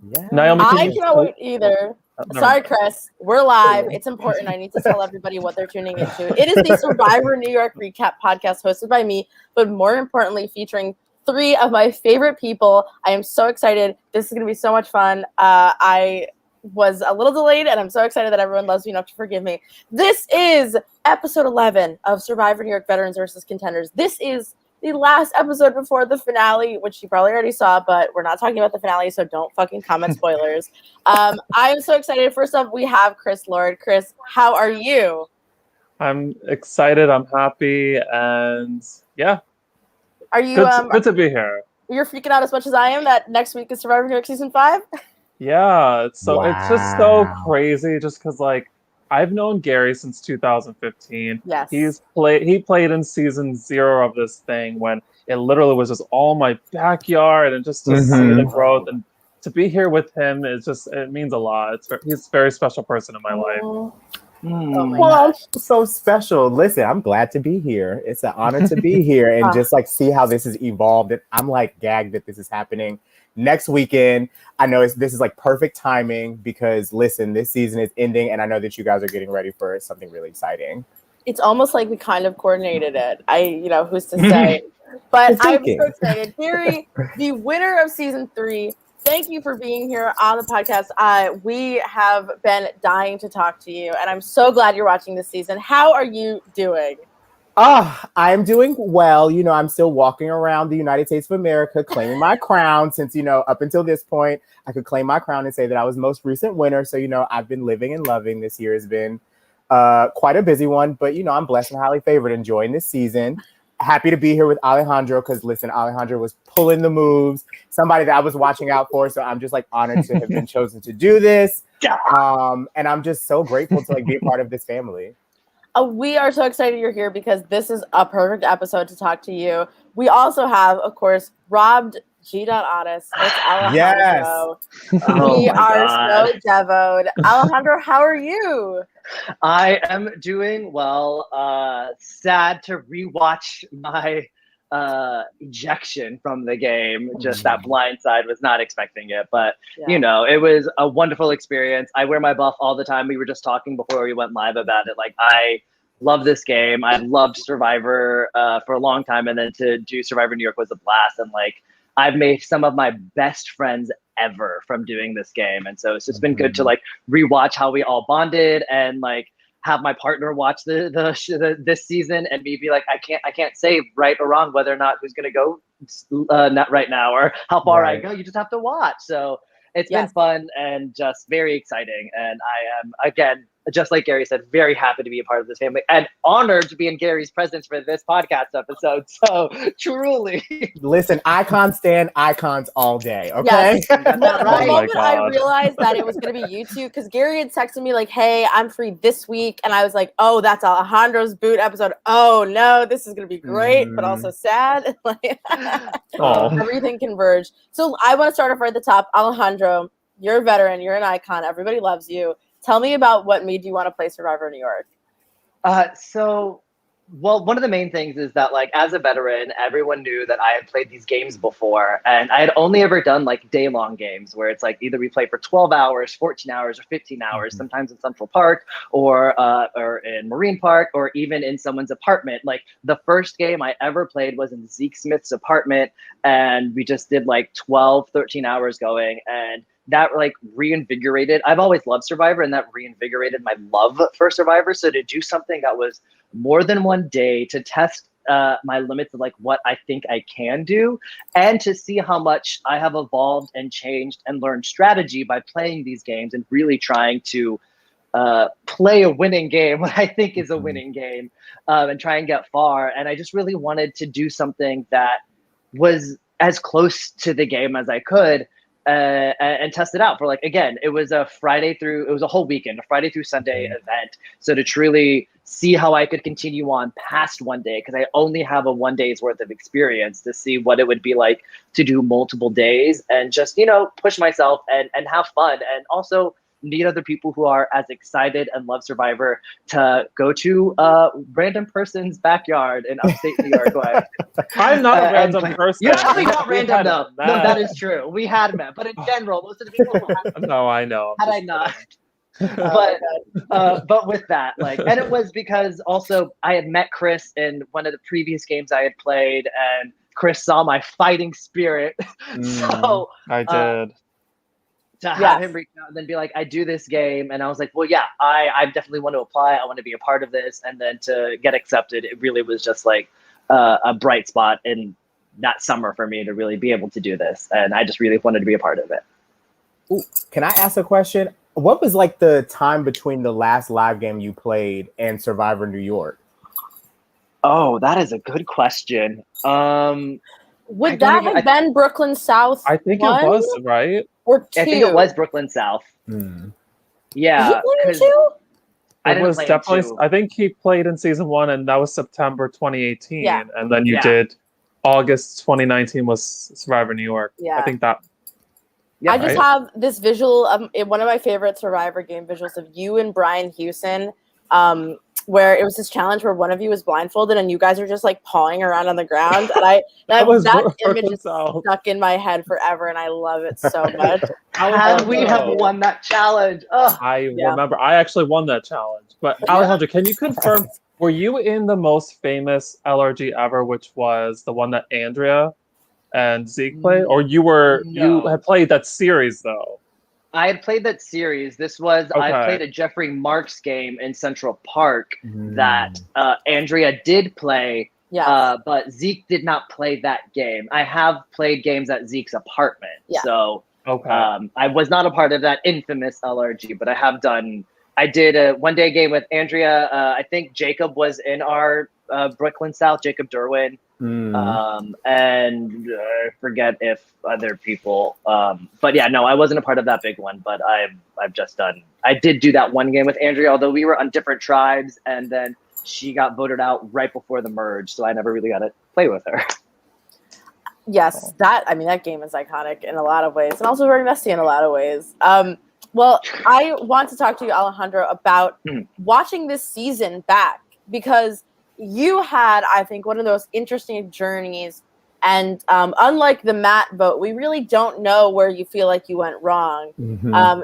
Yeah. Naomi, I cannot wait either. Sorry, Chris. We're live. It's important. I need to tell everybody what they're tuning into. It is the Survivor New York Recap podcast hosted by me, but more importantly, featuring 3 of my favorite people. I am so excited. This is going to be so much fun. I was a little delayed, and I'm so excited that everyone loves me enough to forgive me. This is episode 11 of Survivor New York Veterans versus Contenders. This is the last episode before the finale, which you probably already saw, but we're not talking about the finale, so don't fucking comment spoilers. I am so excited. First up, we have Chris Lord. Chris, how are you? I'm excited. I'm happy, and yeah, Are you good to be here. You're freaking out as much as I am that next week is Survivor New York season 5? Yeah, it's just so crazy. Just because I've known Gary since 2015. Yes, he played in season 0 of this thing when it literally was just all my backyard, and just to see the growth and to be here with him it means a lot. He's a very special person in my life. Oh my gosh, so special. Listen, I'm glad to be here. It's an honor to be here and just see how this has evolved. I'm gagged that this is happening next weekend. I know this is perfect timing because listen, this season is ending, and I know that you guys are getting ready for something really exciting. It's almost like we kind of coordinated it. Who's to say? But I'm so excited. Gary, the winner of season 3, thank you for being here on the podcast. We have been dying to talk to you, and I'm so glad you're watching this season. How are you doing? I'm doing well. I'm still walking around the United States of America claiming my crown since, up until this point, I could claim my crown and say that I was most recent winner. So, I've been living and loving. This year has been quite a busy one, but, I'm blessed and highly favored, enjoying this season. Happy to be here with Alejandro because, listen, Alejandro was pulling the moves, somebody that I was watching out for. So I'm just honored to have been chosen to do this. And I'm just so grateful to be a part of this family. We are so excited you're here because this is a perfect episode to talk to you. We also have, of course, Robbed G. Otis. It's Alejandro. Yes. We are so devoted. Alejandro, how are you? I am doing well. Sad to rewatch my ejection from the game. Just that blindside, was not expecting it, but it was a wonderful experience. I wear my buff all the time. We were just talking before we went live about it. I love this game. I loved Survivor for a long time, and then to do Survivor New York was a blast. And I've made some of my best friends ever from doing this game, and so it's just been good to rewatch how we all bonded and have my partner watch this season and me be I can't say right or wrong whether or not who's going to go not right now or how far I go. You just have to watch. So it's been fun and just very exciting. And I am, again, just like Gary said, very happy to be a part of this family and honored to be in Gary's presence for this podcast episode. So truly. Listen, icons stand icons all day, okay? Yes. The moment I realized that it was going to be you two, because Gary had texted me hey, I'm free this week. And I was like, oh, that's Alejandro's boot episode. Oh, no, this is going to be great, but also sad. Everything converged. So I want to start off right at the top. Alejandro, you're a veteran. You're an icon. Everybody loves you. Tell me about what made you want to play Survivor New York. One of the main things is that as a veteran, everyone knew that I had played these games before, and I had only ever done day-long games where it's either we play for 12 hours, 14 hours, or 15 hours, sometimes in Central Park or in Marine Park or even in someone's apartment. The first game I ever played was in Zeke Smith's apartment, and we just did 12, 13 hours going, and that reinvigorated. I've always loved Survivor, and that reinvigorated my love for Survivor. So to do something that was more than one day, to test my limits of what I think I can do, and to see how much I have evolved and changed and learned strategy by playing these games and really trying to play a winning game, what I think is a winning game, and try and get far. And I just really wanted to do something that was as close to the game as I could. And test it out for again, it was a whole weekend, a Friday through Sunday event. So to truly see how I could continue on past one day, because I only have a 1 day's worth of experience, to see what it would be to do multiple days and just, push myself and have fun. And also need other people who are as excited and love Survivor to go to a random person's backyard in upstate New York. I'm not a random person. You're probably not random though. Met. No, that is true. We had met, but in general, most of the people who had no, I know. Had I not. But with that, like, and it was because also I had met Chris in one of the previous games I had played, and Chris saw my fighting spirit. So I did. To have him reach out and then be like, I do this game, and I was like, well, yeah, I definitely want to apply. I want to be a part of this, and then to get accepted, it really was just like a bright spot in that summer for me to really be able to do this, and I just really wanted to be a part of it. Ooh, can I ask a question? What was like the time between the last live game you played and Survivor New York? Oh, that is a good question. Would that have been Brooklyn South? I think it was, right? Or 2? I think it was Brooklyn South. Yeah. Did he play in 2? It was definitely. I think he played in season 1, and that was September 2018. Yeah. And then you did August 2019 was Survivor New York. Yeah. I think that. Yeah, I just have this visual of one of my favorite Survivor game visuals of you and Brian Houston, where it was this challenge where one of you was blindfolded and you guys are just like pawing around on the ground. And that image is stuck in my head forever, and I love it so much. How we have won that challenge? I remember. I actually won that challenge. But Alejandra, can you confirm? Were you in the most famous LRG ever, which was the one that Andrea and Zeke played, or you had played that series though? I had played that series. This was I played a Jeffrey Marks game in Central Park that Andrea did play, but Zeke did not play that game. I have played games at Zeke's apartment, so I was not a part of that infamous LRG, but I did a one-day game with Andrea. I think Jacob was in our Brooklyn South, Jacob Derwin. And I forget if other people, but yeah, no, I wasn't a part of that big one, but I did do that one game with Andrea, although we were on different tribes, and then she got voted out right before the merge, so I never really got to play with her. Yes, that game is iconic in a lot of ways, and also very messy in a lot of ways. Well, I want to talk to you, Alejandro, about watching this season back, because you had, I think, one of those interesting journeys. And unlike the Matt vote, we really don't know where you feel like you went wrong.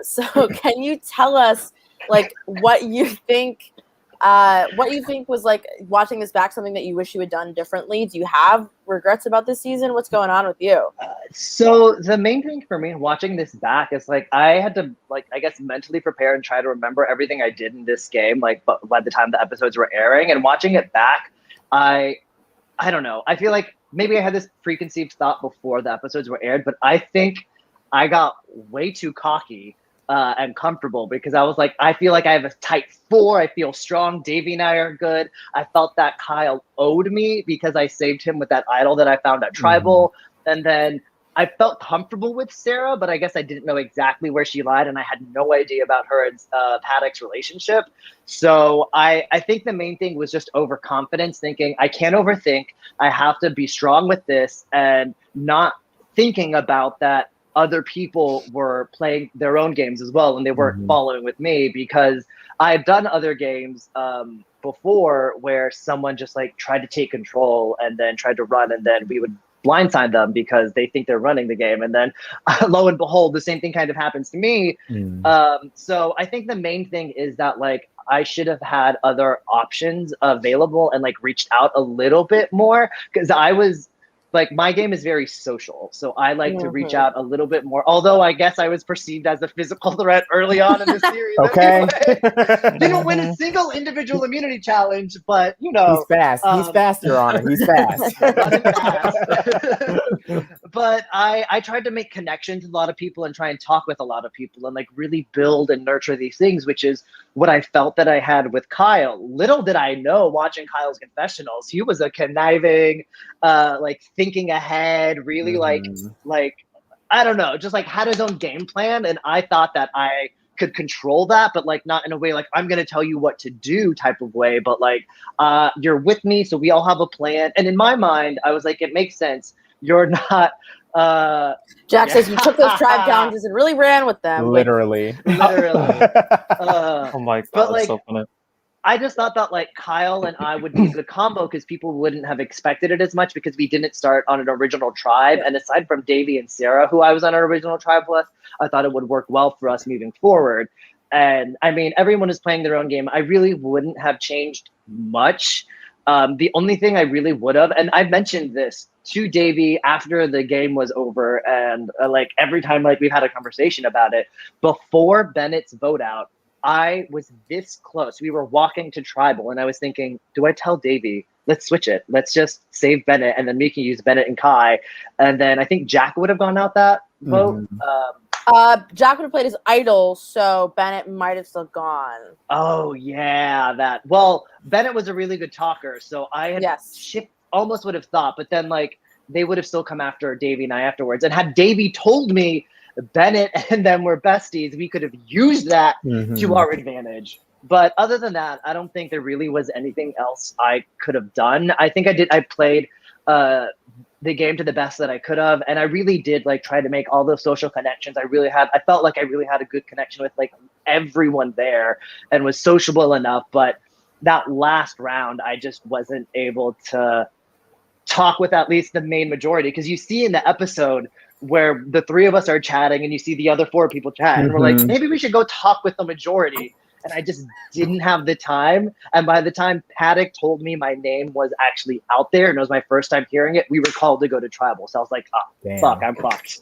So can you tell us, like, what you think was like watching this back, something that you wish you had done differently? Do you have regrets about this season? What's going on with you? So the main thing for me watching this back is like I had to I guess mentally prepare and try to remember everything I did in this game, but by the time the episodes were airing, and watching it back, I don't know. I feel like maybe I had this preconceived thought before the episodes were aired, but I think I got way too cocky and comfortable, because I was like, I feel like I have a tight 4. I feel strong. Davey and I are good. I felt that Kyle owed me because I saved him with that idol that I found at Tribal. And then I felt comfortable with Sarah, but I guess I didn't know exactly where she lied, and I had no idea about her and Paddock's relationship. So I think the main thing was just overconfidence, thinking I can't overthink. I have to be strong with this, and not thinking about that other people were playing their own games as well, and they weren't following with me, because I've done other games before where someone just like tried to take control and then tried to run, and then we would blindside them because they think they're running the game, and then lo and behold, the same thing kind of happens to me. So I think the main thing is that like I should have had other options available and like reached out a little bit more, because I was like, my game is very social, so I like to reach out a little bit more. Although I guess I was perceived as a physical threat early on in the series. Okay. Didn't win a single individual immunity challenge, but you know, he's fast. He's fast, Your Honor. He's fast. But I tried to make connections with a lot of people and try and talk with a lot of people and like really build and nurture these things, which is what I felt that I had with Kyle. Little did I know, watching Kyle's confessionals, he was a conniving, like thinking ahead, really like I don't know, just like had his own game plan, and I thought that I could control that, but like not in a way like I'm gonna tell you what to do type of way, but like you're with me, so we all have a plan. And in my mind, I was like, it makes sense. You're not Jack says you took those tribe challenges and really ran with them. Literally. Oh my god, but like, so funny. I just thought that like Kyle and I would be a good combo because people wouldn't have expected it as much because we didn't start on an original tribe. And aside from Davey and Sarah, who I was on an original tribe with, I thought it would work well for us moving forward. And I mean, everyone is playing their own game. I really wouldn't have changed much. The only thing I really would have, and I mentioned this to Davey after the game was over, and like every time like we've had a conversation about it, before Bennett's vote out, I was this close. We were walking to tribal, and I was thinking, do I tell Davey, let's switch it. Let's just save Bennett, and then we can use Bennett and Kai. And then I think Jack would have gone out that vote. Jack would have played his idol, so Bennett might have still gone. Oh, yeah, that. Well, Bennett was a really good talker, so I had almost would have thought, but then like they would have still come after Davey and I afterwards. And had Davey told me Bennett and them were besties, we could have used that to our advantage. But other than that, I don't think there really was anything else I could have done. I think I played the game to the best that I could have, and I really did like try to make all those social connections. I felt like I really had a good connection with like everyone there and was sociable enough. But that last round, I just wasn't able to talk with at least the main majority, because you see in the episode where the three of us are chatting and you see the other four people chat and we're like, maybe we should go talk with the majority. And I just didn't have the time. And by the time Paddock told me my name was actually out there and it was my first time hearing it, we were called to go to tribal. So I was like, fuck, I'm fucked.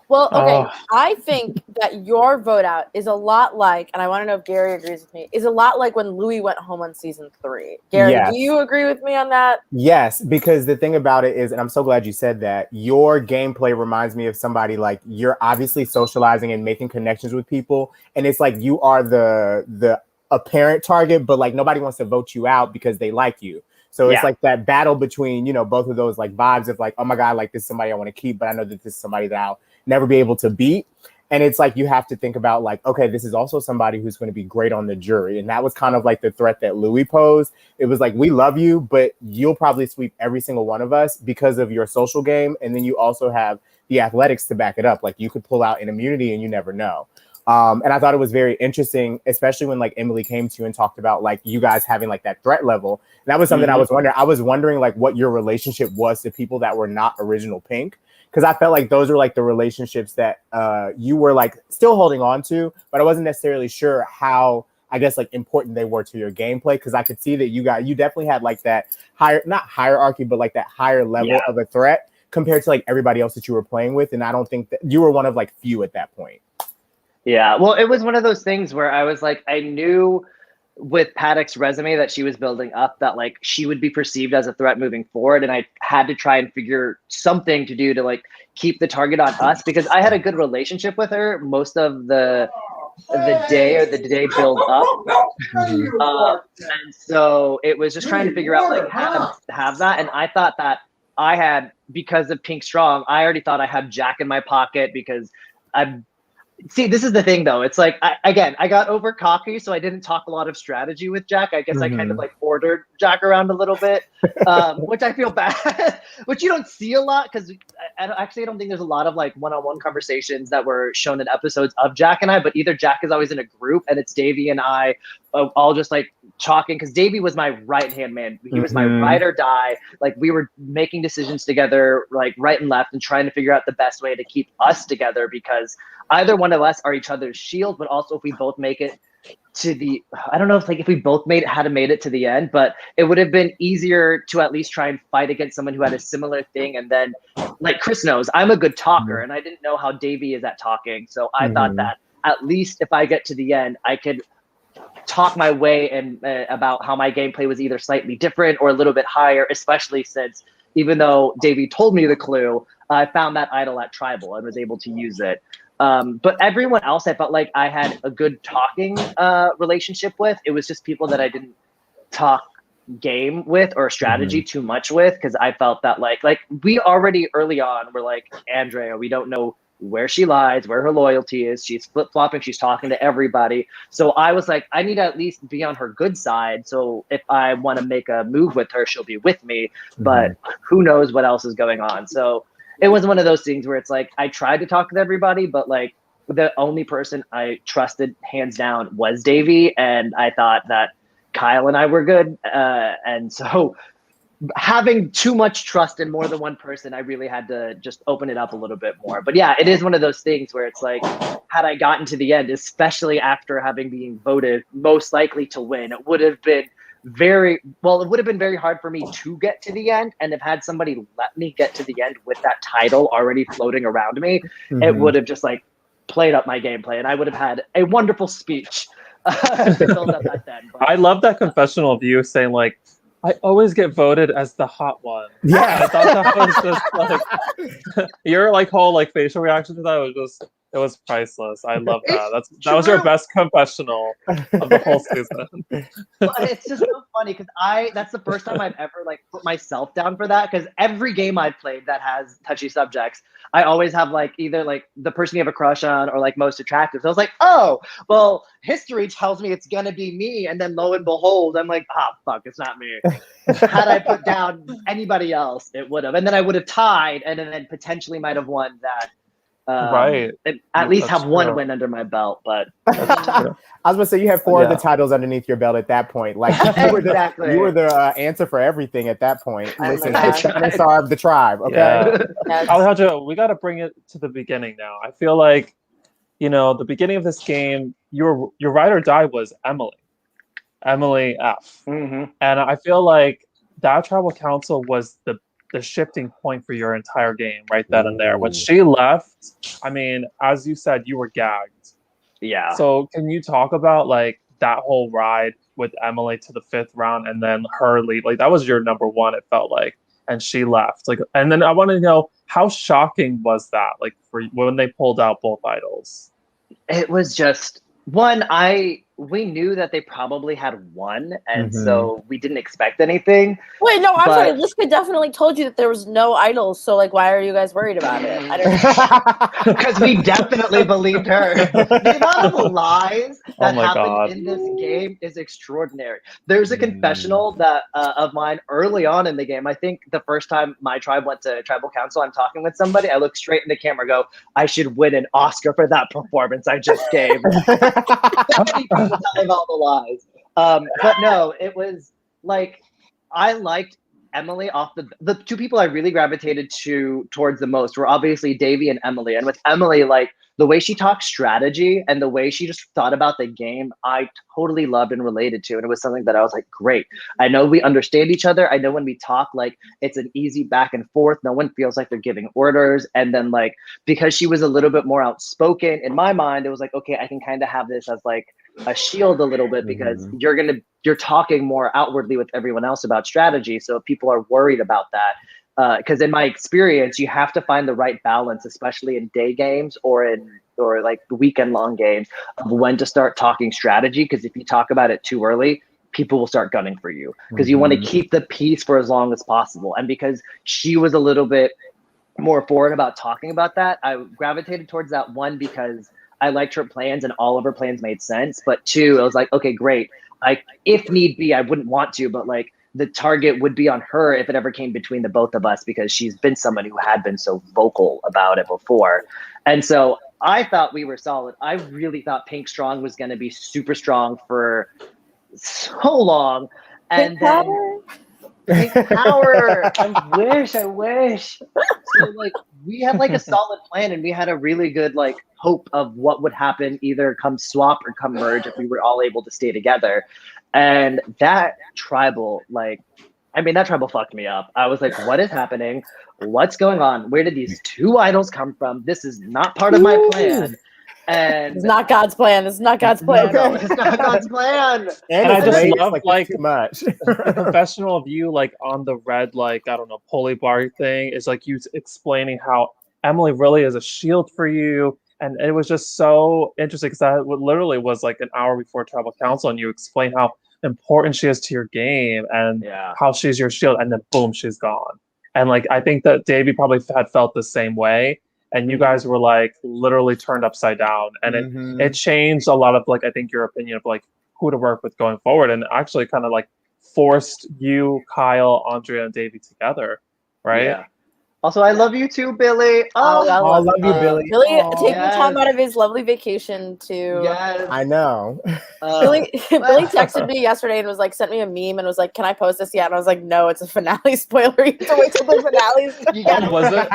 Well, okay, I think that your vote out is a lot like, and I want to know if Gary agrees with me, is a lot like when Louis went home on season 3. Gary, do you agree with me on that? Yes, because the thing about it is, and I'm so glad you said that, your gameplay reminds me of somebody like you're obviously socializing and making connections with people, and it's like you are the apparent target, but like nobody wants to vote you out because they like you. So it's like that battle between, you know, both of those like vibes of like, oh my God, like this is somebody I want to keep, but I know that this is somebody that I'll never be able to beat. And it's like you have to think about like, okay, this is also somebody who's going to be great on the jury. And that was kind of like the threat that Louis posed. It was like, we love you, but you'll probably sweep every single one of us because of your social game. And then you also have the athletics to back it up. Like you could pull out an immunity and you never know. And I thought it was very interesting, especially when like Emily came to you and talked about like you guys having like that threat level. And that was something I was wondering. I was wondering like what your relationship was to people that were not original Pink. Because I felt like those were like the relationships that you were like still holding on to, but I wasn't necessarily sure how, I guess, like important they were to your gameplay. Because I could see that you definitely had like that higher, not hierarchy, but like that higher level of a threat compared to like everybody else that you were playing with. And I don't think that you were one of like few at that point. Yeah, well, it was one of those things where I was like, I knew with Paddock's resume that she was building up that like she would be perceived as a threat moving forward, and I had to try and figure something to do to like keep the target on us, because I had a good relationship with her most of the day build up, and so it was just trying to figure out like how to have that. And I thought that I had, because of Pink Strong, I already thought I had Jack in my pocket because See, this is the thing, though. It's like, I got over cocky, so I didn't talk a lot of strategy with Jack. I guess I kind of like ordered Jack around a little bit, which I feel bad, which you don't see a lot, because I don't think there's a lot of like one-on-one conversations that were shown in episodes of Jack and I, but either Jack is always in a group and it's Davey and I all just like talking, because Davey was my right-hand man. He was my ride or die. Like we were making decisions together, like right and left, and trying to figure out the best way to keep us together, because either one of us are each other's shield, but also if we both make it to the, I don't know if we both had made it to the end, but it would have been easier to at least try and fight against someone who had a similar thing. And then like Chris knows, I'm a good talker, and I didn't know how Davey is at talking. So I thought that at least if I get to the end, I could talk my way and about how my gameplay was either slightly different or a little bit higher, especially since even though Davey told me the clue, I found that idol at Tribal and was able to use it. But everyone else, I felt like I had a good talking relationship with. It was just people that I didn't talk game with or strategy too much with, because I felt that like we already early on were like, Andrea, we don't know where she lies, where her loyalty is. She's flip-flopping. She's talking to everybody. So I was like, I need to at least be on her good side. So if I want to make a move with her, she'll be with me. But who knows what else is going on. So it was one of those things where it's like I tried to talk with everybody, but like the only person I trusted hands down was Davey, and I thought that Kyle and I were good, and so having too much trust in more than one person, I really had to just open it up a little bit more. But yeah, it is one of those things where it's like, had I gotten to the end, especially after having been voted most likely to win, it would have been very hard for me to get to the end. And if had somebody let me get to the end with that title already floating around me, it would have just like played up my gameplay, and I would have had a wonderful speech to build up that then. But, I love that confessional of you saying like, I always get voted as the hot one. Yeah. I thought that was just like your like whole like facial reaction to that was it was priceless. I love that. That was your best confessional of the whole season. But it's just so funny because that's the first time I've ever like put myself down for that, because every game I've played that has touchy subjects, I always have like either like the person you have a crush on or like most attractive. So I was like, oh, well, history tells me it's gonna be me, and then lo and behold, I'm like, oh fuck, it's not me. Had I put down anybody else, it would have, and then I would have tied, and then potentially might have won that. Right. At least That's have one true. win under my belt, but I was gonna say you had four of the titles underneath your belt at that point. Like you were the answer for everything at that point. Listen, the shining star of the tribe. Okay, Alejandro, we got to bring it to the beginning now. I feel like, the beginning of this game, your ride or die was Emily F, mm-hmm. and I feel like that tribal council was the shifting point for your entire game right then and there. When she left, I mean, as you said, you were gagged. Yeah. So can you talk about like that whole ride with Emily to the 5th round and then her leave? Like that was your number one, it felt like, and she left. Like, and then I want to know, how shocking was that? Like for when they pulled out both idols? It was just one, we knew that they probably had one, and so we didn't expect anything. Wait, no, I'm sorry. Liska definitely told you that there was no idols, so like, why are you guys worried about it? I don't know. Because we definitely believed her. The amount of lies that happened in this game is extraordinary. There's a confessional that of mine early on in the game. I think the first time my tribe went to tribal council, I'm talking with somebody, I look straight in the camera, go, I should win an Oscar for that performance I just gave. Telling all the lies. But no, it was like, I liked Emily off the two people I really gravitated towards the most were obviously Davey and Emily. And with Emily, like the way she talked strategy and the way she just thought about the game, I totally loved and related to. And it was something that I was like, great. I know we understand each other. I know when we talk, like it's an easy back and forth. No one feels like they're giving orders. And then like, because she was a little bit more outspoken in my mind, it was like, okay, I can kind of have this as like a shield a little bit, because you're talking more outwardly with everyone else about strategy. So if people are worried about that, because in my experience, you have to find the right balance, especially in day games or like weekend long games, of when to start talking strategy. Because if you talk about it too early, people will start gunning for you, because you want to keep the peace for as long as possible. And because she was a little bit more forward about talking about that, I gravitated towards that one, because I liked her plans and all of her plans made sense. But two, I was like, okay, great. If need be, I wouldn't want to, but like the target would be on her if it ever came between the both of us, because she's been someone who had been so vocal about it before. And so I thought we were solid. I really thought Pink Strong was going to be super strong for so long. And Pink Power. I wish. So like we had like a solid plan, and we had a really good like hope of what would happen either come swap or come merge if we were all able to stay together. And that tribal, that tribal fucked me up. I was like, what is happening? What's going on? Where did these two idols come from? This is not part of my plan. And it's not God's plan. It's not God's plan. No, it's not God's plan. And I just love like too much. The confessional of you like on the red, like, I don't know, pulley bar thing is like you explaining how Emily really is a shield for you. And it was just so interesting, because that literally was like an hour before tribal council, and you explain how important she is to your game and how she's your shield, and then boom, she's gone. And like I think that Davey probably had felt the same way, and you guys were like literally turned upside down, and it changed a lot of like I think your opinion of like who to work with going forward, and actually kind of like forced you, Kyle, Andrea, and Davey together, right? Also, I love you too, Billy. Oh, I love you, Billy. Billy Aw. taking time out of his lovely vacation to. Yes. I know. Billy texted me yesterday and was like, sent me a meme and was like, "Can I post this yet?" And I was like, "No, it's a finale spoiler. You have to wait till the finale's."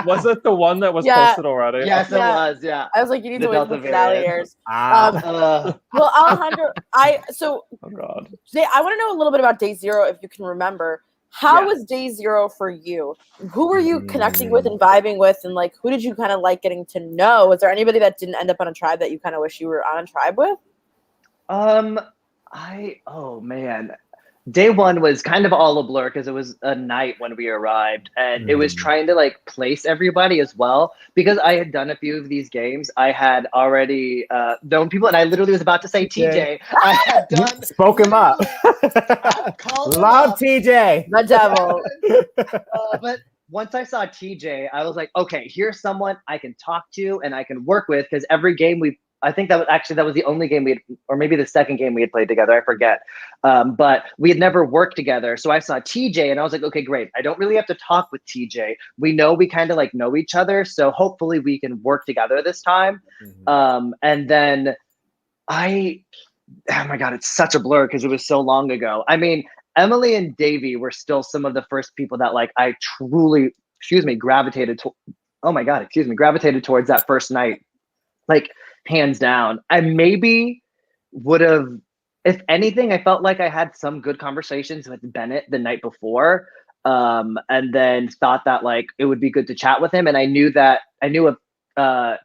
Was it the one that was Yeah. posted already? Yes, it was. Yeah. I was like, "You need The to wait till the Delta finale variant. airs." Uh, Well, Alejandro, Oh God. I want to know a little bit about Day Zero if you can remember. How was Day Zero for you? Who were you connecting with and vibing with, and like who did you kind of like getting to know? Was there anybody that didn't end up on a tribe that you kind of wish you were on a tribe with? oh man. Day one was kind of all a blur because it was a night when we arrived, and it was trying to like place everybody as well, because I had done a few of these games. I had already known people, and I literally was about to say TJ. I had done spoke him up. Love TJ. The devil. But once I saw TJ, I was like, okay, here's someone I can talk to and I can work with, because every game I think that was the only game we had, or maybe the second game we had played together. I forget. But we had never worked together. So I saw TJ and I was like, okay, great. I don't really have to talk with TJ. We kind of like know each other. So hopefully we can work together this time. And then oh my God, it's such a blur because it was so long ago. I mean, Emily and Davey were still some of the first people that like I truly, gravitated towards that first night. Like, hands down. I maybe would have, if anything, I felt like I had some good conversations with Bennett the night before, and then thought that like it would be good to chat with him. And I knew of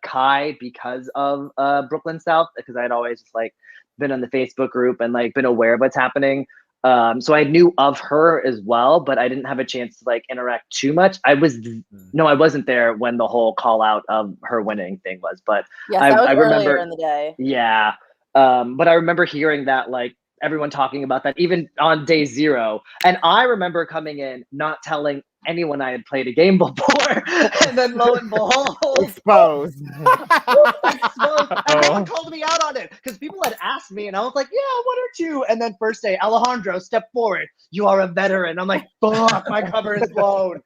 Kai because of Brooklyn South, because I'd always just like been on the Facebook group and like been aware of what's happening. So I knew of her as well, but I didn't have a chance to like interact too much. I wasn't there when the whole call out of her winning thing was, but yes, that was I remember earlier in the day. Yeah. But I remember hearing that like everyone talking about that even on day zero. And I remember coming in, not telling anyone I had played a game before. And then lo and behold, exposed. Everyone called me out on it because people had asked me and I was like, yeah, one or two. And then first day, Alejandro, step forward. You are a veteran. I'm like, fuck, my cover is blown.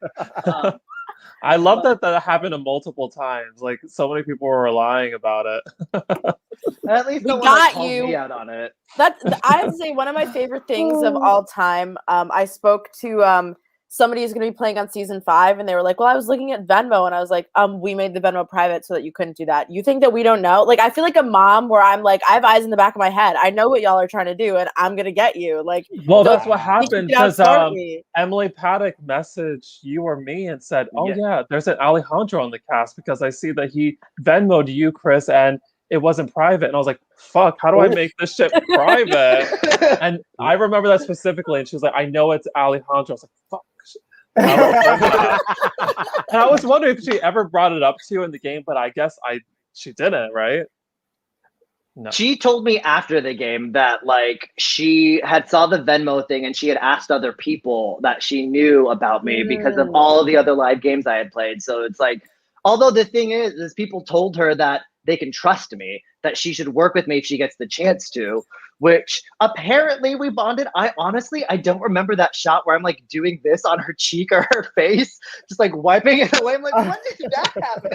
I love that happened multiple times. Like so many people were lying about it. At least we no got one you. called me out on it. I have to say one of my favorite things of all time. I spoke to somebody who's going to be playing on season 5, and they were like, well, I was looking at Venmo, and I was like, we made the Venmo private so that you couldn't do that. You think that we don't know? Like, I feel like a mom where I'm like, I have eyes in the back of my head. I know what y'all are trying to do, and I'm going to get you. Like, well, that's what happened because me. Emily Paddock messaged you or me and said, oh yeah, there's an Alejandro on the cast because I see that he Venmo'd you, Chris, and it wasn't private. And I was like, fuck, how do I make this shit private? And I remember that specifically. And she was like, I know it's Alejandro. I was like, fuck. And I was wondering if she ever brought it up to you in the game, but I guess she didn't, right? No. She told me after the game that like she had saw the Venmo thing and she had asked other people that she knew about me because of all of the other live games I had played. So it's like, although the thing is people told her that they can trust me, that she should work with me if she gets the chance to, which apparently we bonded. I don't remember that shot where I'm like doing this on her cheek or her face, just like wiping it away. I'm like, when did that happen?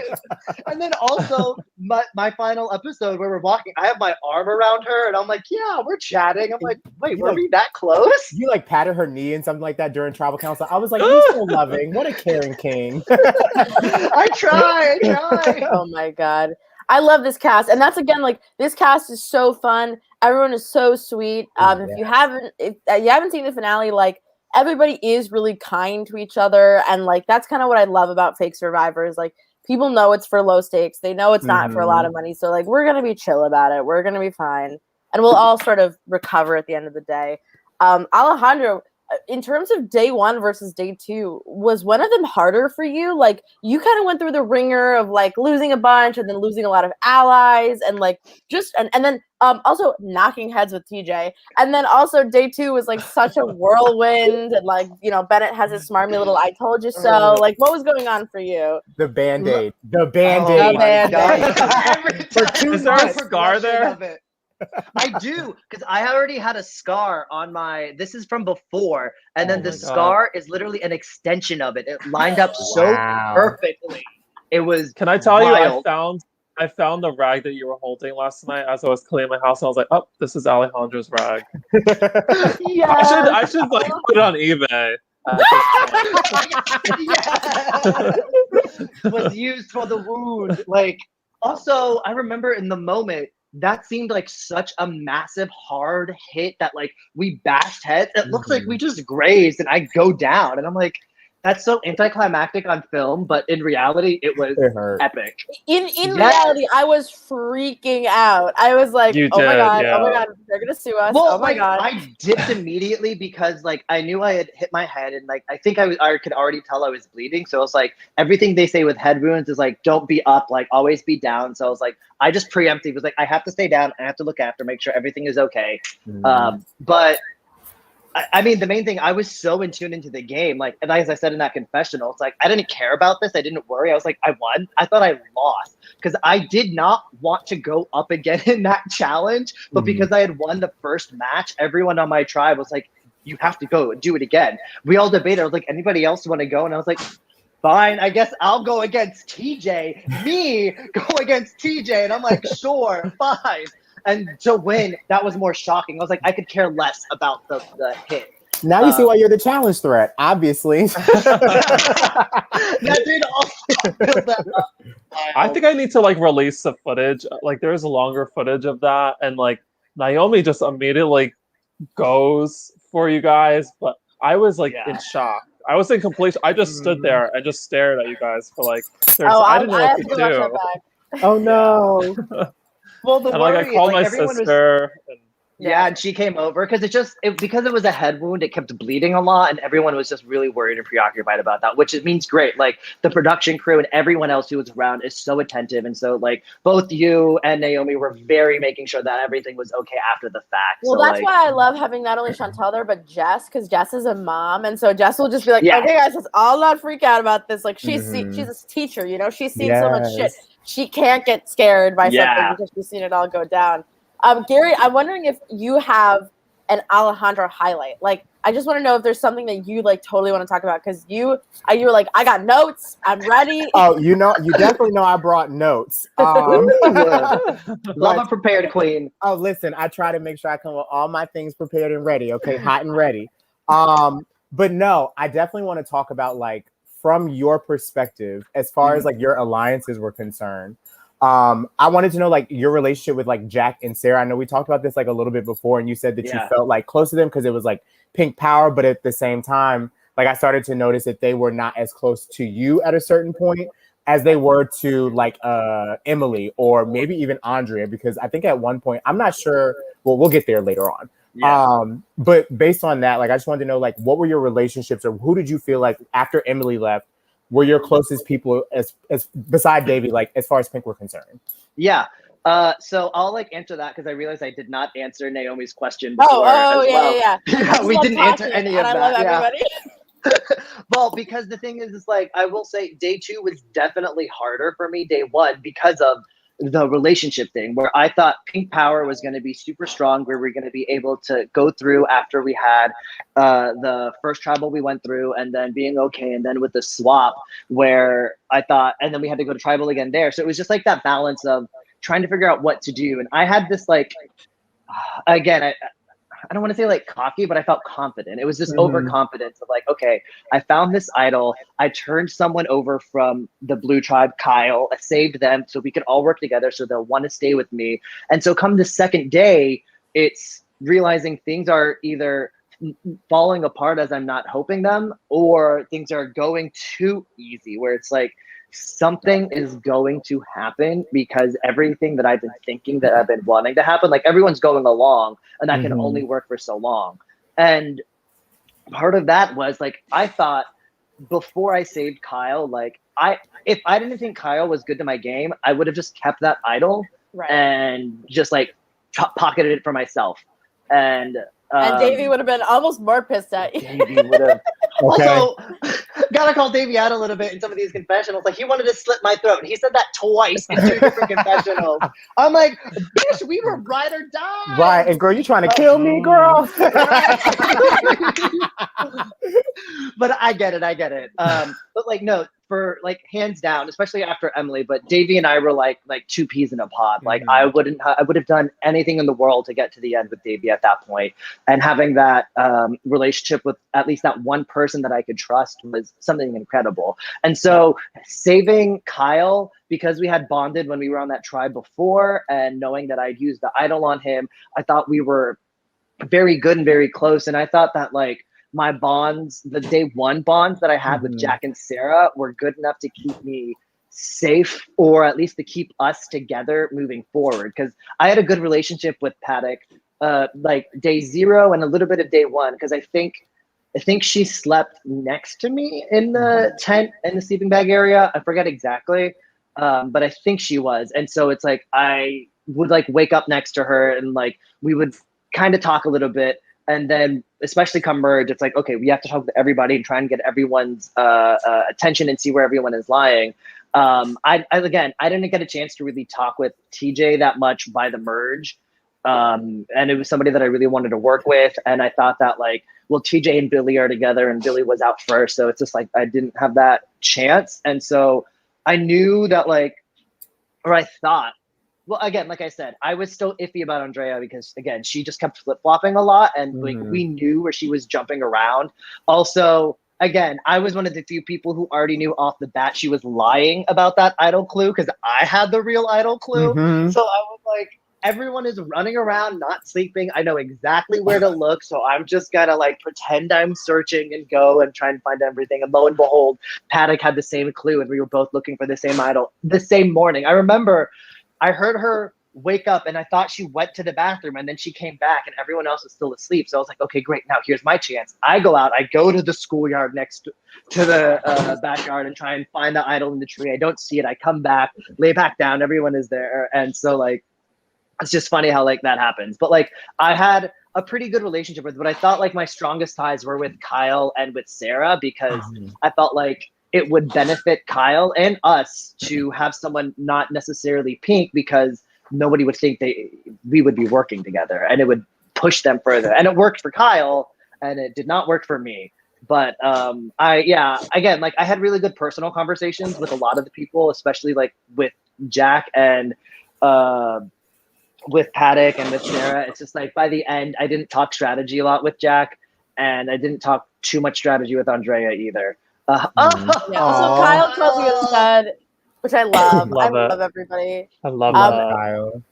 And then also my final episode where we're walking, I have my arm around her and I'm like, yeah, we're chatting. I'm like, wait, were we that close? You like patted her knee and something like that during tribal council. I was like, you're so loving. What a caring king. I try. Oh my God. I love this cast, and that's again like this cast is so fun. Everyone is so sweet. If you haven't seen the finale, like everybody is really kind to each other, and like that's kind of what I love about Fake Survivors. Like people know it's for low stakes. They know it's not for a lot of money, so like we're gonna be chill about it. We're gonna be fine, and we'll all sort of recover at the end of the day. Alejandro, in terms of day 1 versus day 2, was one of them harder for you? Like you kind of went through the ringer of like losing a bunch and then losing a lot of allies and like just and then also knocking heads with TJ, and then also day 2 was like such a whirlwind and like Bennett has his smarmy little I told you so. Like what was going on for you? The band-aid. The band-aid. Is there a scar there? I do, because I already had a scar on my. This is from before, and then the my God. scar is literally an extension of it. It lined up so perfectly. It was. Can I tell you? wild. I found the rag that you were holding last night as I was cleaning my house. And I was like, oh, this is Alejandro's rag. Yeah. I should like put it on eBay. Was used for the wound. Like, also, I remember in the moment that seemed like such a massive hard hit that like we bashed heads. It looks like we just grazed and I go down, and I'm like, that's so anticlimactic on film, but in reality, it was epic. In reality, I was freaking out. I was like, oh my god, they're gonna sue us. Well, oh my god. I dipped immediately because like I knew I had hit my head, and like I think I could already tell I was bleeding. So I was like, everything they say with head wounds is like, don't be up, like always be down. So I was like, I just preemptively was like, I have to stay down. I have to look after, make sure everything is okay. But I mean, the main thing, I was so in tune into the game. Like, and as I said in that confessional, it's like, I didn't care about this. I didn't worry. I was like, I won. I thought I lost because I did not want to go up again in that challenge. But because I had won the first match, everyone on my tribe was like, you have to go and do it again. We all debated. I was like, anybody else want to go? And I was like, fine, I guess I'll go against TJ. Me go against TJ. And I'm like, sure, fine. And to win, that was more shocking. I was like, I could care less about the hit. Now you see why you're the challenge threat, obviously. That did also build that up. I think I need to like release the footage. Like there's longer footage of that, and like Naomi just immediately goes for you guys, but I was like in shock. I was in complete. I just stood there and just stared at you guys for like. I didn't know what to do. Oh no. Well, the and worry, like I called my sister. And she came over because because it was a head wound, it kept bleeding a lot, and everyone was just really worried and preoccupied about that, which it means great. Like the production crew and everyone else who was around is so attentive, and so like both you and Naomi were very making sure that everything was okay after the fact. Well, so, that's why I love having not only Chantel there but Jess, because Jess is a mom, and so Jess will just be like, okay, guys, let's all not freak out about this. Like she's a teacher, you know, she's seen so much shit. She can't get scared by something because she's seen it all go down. Gary, I'm wondering if you have an Alejandro highlight. Like, I just want to know if there's something that you like totally want to talk about because you were like, I got notes, I'm ready. Oh, you definitely know I brought notes. Love a prepared queen. Oh, listen, I try to make sure I come with all my things prepared and ready. Okay, hot and ready. But no, I definitely want to talk about like from your perspective, as far as like your alliances were concerned. I wanted to know like your relationship with like Jack and Sarah. I know we talked about this like a little bit before, and you said that you felt like close to them because it was like pink power, but at the same time, like I started to notice that they were not as close to you at a certain point as they were to like Emily or maybe even Andrea, because I think at one point, I'm not sure. Well, we'll get there later on. But based on that, like I just wanted to know like what were your relationships, or who did you feel like after Emily left were your closest people as beside Davey, like as far as Pink were concerned? So I'll like answer that because I realized I did not answer Naomi's question before. We didn't answer any of that. I love everybody. Well, because the thing is like I will say day 2 was definitely harder for me day 1 because of the relationship thing, where I thought Pink Power was going to be super strong, where we're going to be able to go through after we had the first tribal we went through, and then being okay, and then with the swap where I thought, and then we had to go to tribal again there. So it was just like that balance of trying to figure out what to do. And I had this like, again, I don't want to say like cocky, but I felt confident. It was this overconfidence of like, okay, I found this idol. I turned someone over from the blue tribe, Kyle. I saved them so we could all work together so they'll want to stay with me. And so come the second day, it's realizing things are either falling apart as I'm not hoping them, or things are going too easy where it's like, something is going to happen because everything that I've been thinking that I've been wanting to happen, like everyone's going along and that can only work for so long. And part of that was like, I thought before I saved Kyle, like if I didn't think Kyle was good to my game, I would have just kept that idol and just like pocketed it for myself. And Davey would have been almost more pissed at you. Davey would have. Also, gotta call Davey out a little bit in some of these confessionals. Like, he wanted to slit my throat. He said that twice in 2 different confessionals. I'm like, bitch, we were ride or die. Right, and girl, you trying to kill me, girl? But I get it. But like, no, for like hands down, especially after Emily. But Davey and I were like 2 peas in a pod. Like, I would have done anything in the world to get to the end with Davey at that point. And having that relationship with at least that one person that I could trust was something incredible. And so saving Kyle, because we had bonded when we were on that tribe before, and knowing that I'd used the idol on him, I thought we were very good and very close. And I thought that like my bonds, the day one bonds that I had with Jack and Sarah, were good enough to keep me safe, or at least to keep us together moving forward. Because I had a good relationship with Paddock, like day 0 and a little bit of day 1. Because I think she slept next to me in the tent in the sleeping bag area. I forget exactly, but I think she was. And so it's like I would like wake up next to her, and like we would kind of talk a little bit. And then, especially come merge, it's like, okay, we have to talk to everybody and try and get everyone's attention and see where everyone is lying. I didn't get a chance to really talk with TJ that much by the merge. And it was somebody that I really wanted to work with. And I thought that like, well, TJ and Billy are together, and Billy was out first. So it's just like, I didn't have that chance. And so I knew that I thought, well, again, like I said, I was still iffy about Andrea because, again, she just kept flip-flopping a lot, and like we knew where she was jumping around. Also, again, I was one of the few people who already knew off the bat she was lying about that idol clue, because I had the real idol clue. So I was like, everyone is running around, not sleeping. I know exactly where to look, so I'm just gonna like pretend I'm searching and go and try and find everything. And lo and behold, Paddock had the same clue, and we were both looking for the same idol the same morning. I remember I heard her wake up, and I thought she went to the bathroom, and then she came back, and everyone else was still asleep. So I was like, okay, great. Now here's my chance. I go out. I go to the schoolyard next to the backyard and try and find the idol in the tree. I don't see it. I come back, lay back down. Everyone is there. And so like, it's just funny how like that happens. But like, I had a pretty good relationship with, but I thought like my strongest ties were with Kyle and with Sarah, because I felt like it would benefit Kyle and us to have someone not necessarily pink, because nobody would think we would be working together, and it would push them further. And it worked for Kyle, and it did not work for me. But I had really good personal conversations with a lot of the people, especially like with Jack and with Paddock and with Sarah. It's just like by the end, I didn't talk strategy a lot with Jack, and I didn't talk too much strategy with Andrea either. So Kyle tells you instead, which I love. I love everybody. I love Kyle.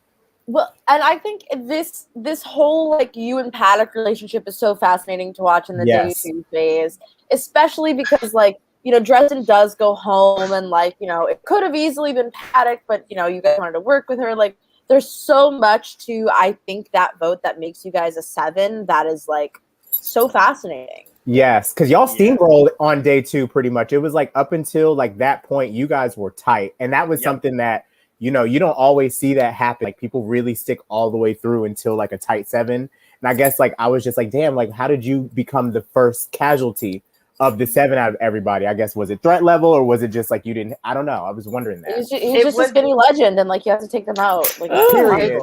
Well, and I think this whole like you and Paddock relationship is so fascinating to watch in the day 2 phase, especially because like, you know, Dresden does go home, and like, you know, it could have easily been Paddock, but you know, you guys wanted to work with her. Like, there's so much to, I think, that vote that makes you guys a 7 that is like so fascinating. Yes, because y'all steamrolled on day 2 pretty much. It was like up until like that point, you guys were tight. And that was something that, you know, you don't always see that happen. Like people really stick all the way through until like a tight 7. And I guess like I was just like, damn, like how did you become the first casualty of the 7 out of everybody? I guess, was it threat level, or was it just like you didn't? I don't know. I was wondering that. He's just a skinny legend, and like you have to take them out. Like, period.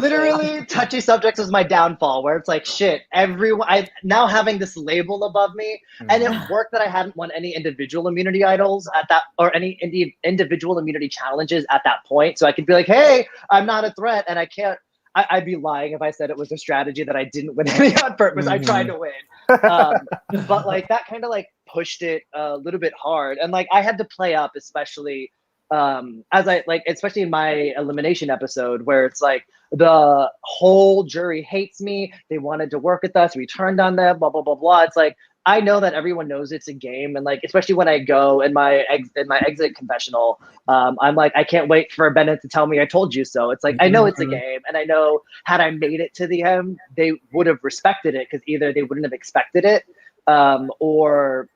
Literally, touchy subjects was my downfall. Where it's like, shit, I now having this label above me, and it worked that I hadn't won any individual immunity idols at that, or any individual immunity challenges at that point. So I could be like, hey, I'm not a threat, and I can't. I'd be lying if I said it was a strategy that I didn't win any on purpose. I tried to win. But like that kind of like pushed it a little bit hard. And like I had to play up, especially especially in my elimination episode, where it's like the whole jury hates me. They wanted to work with us. We turned on them, blah, blah, blah, blah. It's like, I know that everyone knows it's a game, and like especially when I go in my exit confessional, I'm like, I can't wait for Bennett to tell me I told you so. It's like I know it's a game, and I know had I made it to the end, they would have respected it, because either they wouldn't have expected it, or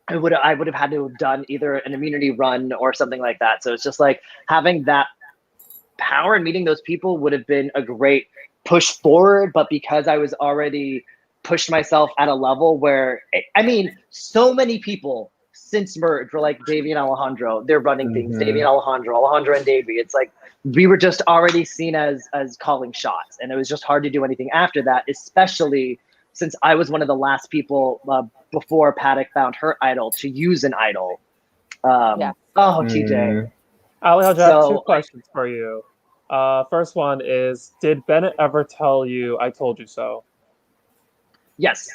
I would have had to have done either an immunity run or something like that. So it's just like having that power and meeting those people would have been a great push forward, but because I was already pushed myself at a level where, I mean, so many people since merge. We're like Davey and Alejandro. They're running things. Davey and Alejandro and Davey. It's like we were just already seen as calling shots, and it was just hard to do anything after that, especially since I was one of the last people before Paddock found her idol to use an idol. Oh, TJ. Alejandro, I have two questions for you. First one is, did Bennett ever tell you, I told you so? Yes.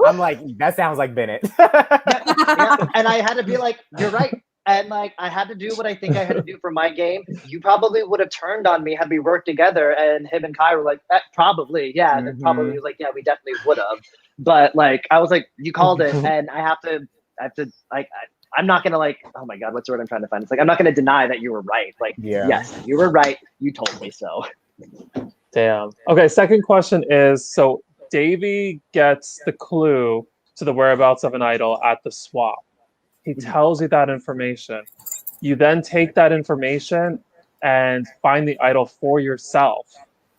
I'm like, that sounds like Bennett. Yeah. And I had to be like, you're right. And like, I had to do what I think I had to do for my game. You probably would have turned on me had we worked together. And him and Kai were like, probably, yeah. And probably was like, yeah, we definitely would have. But like, I was like, you called it, and I have to like. I'm not gonna like, oh my God, what's the word I'm trying to find? It's like, I'm not gonna deny that you were right. Like, yes, you were right. You told me so. Damn. Okay, second question is, so Davey gets the clue to the whereabouts of an idol at the swap. He tells you that information. You then take that information and find the idol for yourself,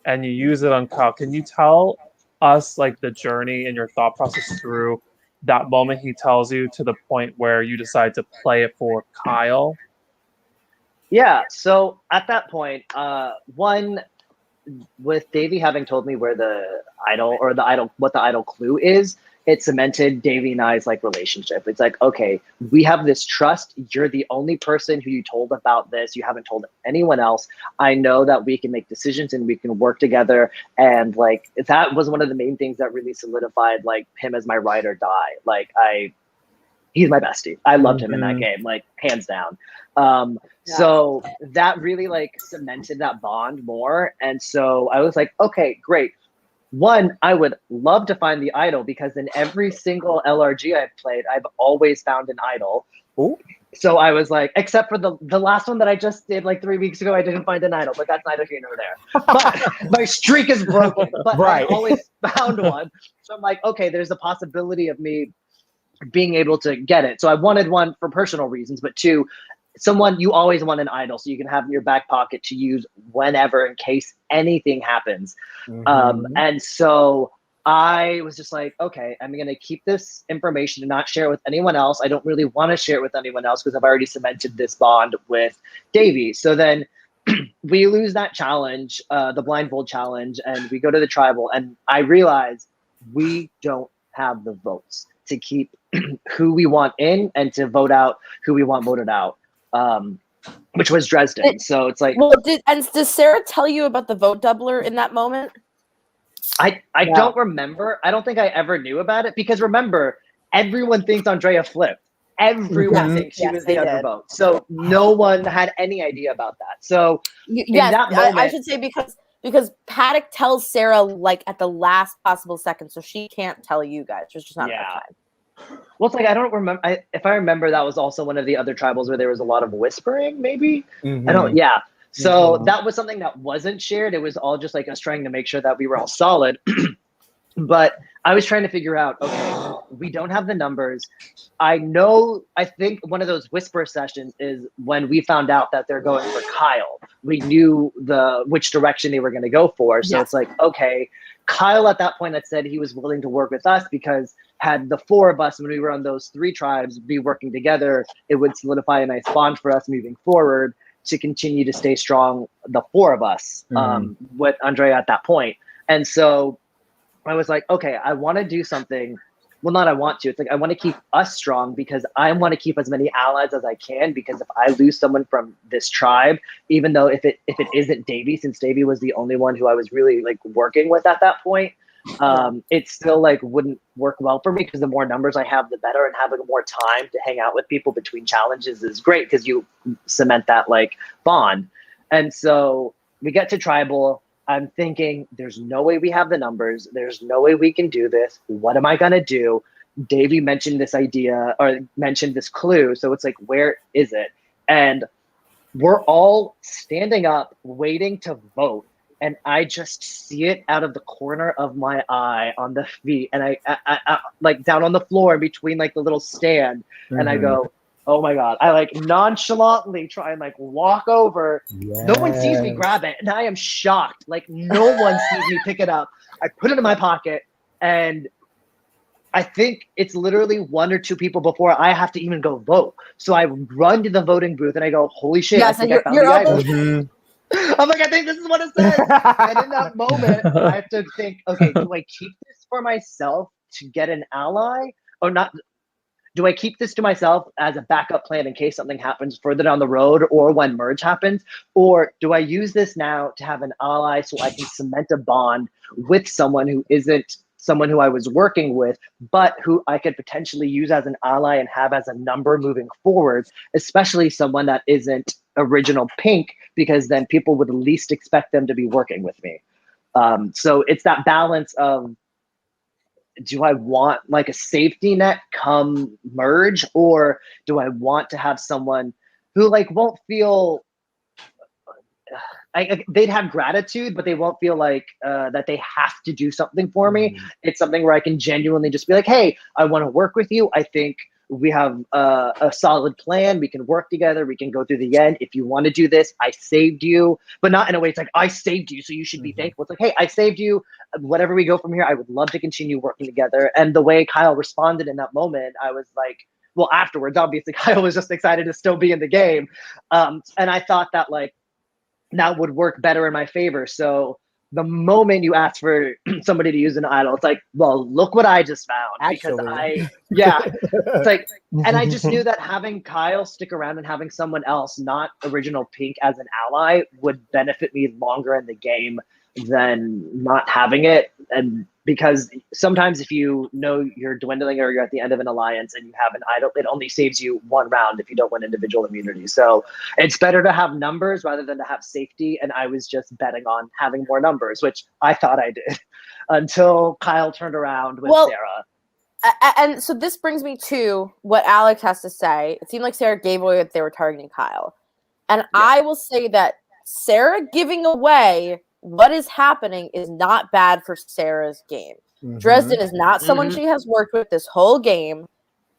and you use it on Kyle. Can you tell us like the journey and your thought process through that moment he tells you to the point where you decide to play it for Kyle? Yeah, so at that point, one, with Davey having told me where the idol or what the idol clue is, it cemented Davey and I's like relationship. It's like, okay, we have this trust. You're the only person who you told about this. You haven't told anyone else. I know that we can make decisions and we can work together. And like, that was one of the main things that really solidified like him as my ride or die. Like he's my bestie. I loved him in that game, like hands down. So that really like cemented that bond more. And so I was like, okay, great. One, I would love to find the idol because in every single LRG I've played, I've always found an idol. Ooh. So I was like, except for the last one that I just did like 3 weeks ago, I didn't find an idol, but that's neither here nor there. But my streak is broken, but I always found one. So I'm like, okay, there's a possibility of me being able to get it. So I wanted one for personal reasons, but two, someone you always want an idol so you can have in your back pocket to use whenever in case anything happens. And so I was just like, okay, I'm going to keep this information and not share it with anyone else. I don't really want to share it with anyone else because I've already cemented this bond with Davey. So then we lose that challenge, the blindfold challenge, and we go to the tribal, and I realize we don't have the votes to keep who we want in and to vote out who we want voted out. Which was Dresden. So it's like, well, does Sarah tell you about the vote doubler in that moment? I don't remember. I don't think I ever knew about it because remember, everyone thinks Andrea flipped. Everyone thinks she was the undervote. So no one had any idea about that. So I should say because Paddock tells Sarah like at the last possible second, so she can't tell you guys. There's just not enough time. Well, it's like I don't remember. If I remember, that was also one of the other tribals where there was a lot of whispering. Maybe I don't. Yeah. So that was something that wasn't shared. It was all just like us trying to make sure that we were all solid. But I was trying to figure out, okay, we don't have the numbers. I think one of those whisper sessions is when we found out that they're going for Kyle. We knew which direction they were going to go for. So it's like, okay, Kyle at that point had said he was willing to work with us because had the four of us, when we were on those three tribes, be working together, it would solidify a nice bond for us moving forward to continue to stay strong, the four of us, with Andrea at that point. And so I was like, okay, I want to do something. Well, not I want to. It's like I want to keep us strong because I want to keep as many allies as I can. Because if I lose someone from this tribe, even though if it isn't Davey, since Davey was the only one who I was really like working with at that point, it still like wouldn't work well for me because the more numbers I have, the better. And having more time to hang out with people between challenges is great because you cement that like bond. And so we get to tribal. I'm thinking, there's no way we have the numbers. There's no way we can do this. What am I going to do? Davey mentioned this idea or mentioned this clue. So it's like, where is it? And we're all standing up, waiting to vote. And I just see it out of the corner of my eye on the feet. And I like down on the floor between like the little stand. And I go, oh my God. I like nonchalantly try and like walk over. No one sees me grab it. And I am shocked. Like no one sees me pick it up. I put it in my pocket and I think it's literally 1 or 2 people before I have to even go vote. So I run to the voting booth and I go, holy shit, I think I found the item. I'm like, I think this is what it says. And in that moment, I have to think, okay, do I keep this for myself to get an ally or not? Do I keep this to myself as a backup plan in case something happens further down the road or when merge happens? Or do I use this now to have an ally so I can cement a bond with someone who isn't someone who I was working with, but who I could potentially use as an ally and have as a number moving forward, especially someone that isn't original pink, because then people would least expect them to be working with me. So it's that balance of, do I want like a safety net come merge, or do I want to have someone who like won't feel they'd have gratitude, but they won't feel like that they have to do something for me. It's something where I can genuinely just be like, hey, I want to work with you. I think we have a solid plan. We can work together. We can go through the end. If you want to do this, I saved you, but not in a way it's like, I saved you, so you should be thankful. It's like, hey, I saved you. Whatever we go from here, I would love to continue working together. And the way Kyle responded in that moment, I was like, well, afterwards, obviously, Kyle was just excited to still be in the game. And I thought that like, that would work better in my favor. So the moment you ask for somebody to use an idol, it's like, well, look what I just found. Actually. It's like, and I just knew that having Kyle stick around and having someone else, not original pink, as an ally would benefit me longer in the game than not having it. And because sometimes if you know you're dwindling or you're at the end of an alliance and you have an idol, it only saves you 1 round if you don't win individual immunity. So it's better to have numbers rather than to have safety. And I was just betting on having more numbers, which I thought I did until Kyle turned around with Sarah. And so this brings me to what Alex has to say. It seemed like Sarah gave away that they were targeting Kyle. And I will say that Sarah giving away what is happening is not bad for Sarah's game. Dresden is not someone she has worked with this whole game.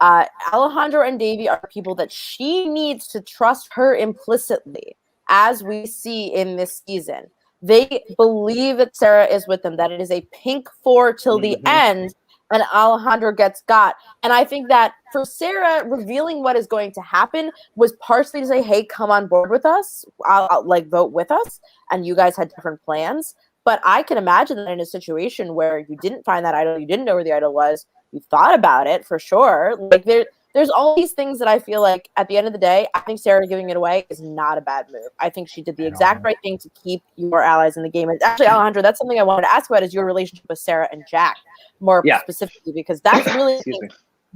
Alejandro and Davey are people that she needs to trust her implicitly, as we see in this season. They believe that Sarah is with them, that it is a pink 4 till the end, and Alejandro gets got. And I think that for Sarah, revealing what is going to happen was partially to say, hey, come on board with us. I'll like vote with us. And you guys had different plans. But I can imagine that in a situation where you didn't find that idol, you didn't know where the idol was, you thought about it for sure. Like there's all these things that I feel like at the end of the day, I think Sarah giving it away is not a bad move. I think she did the exact right thing to keep your allies in the game. And actually, Alejandro, that's something I wanted to ask about, is your relationship with Sarah and Jack more specifically, because that's really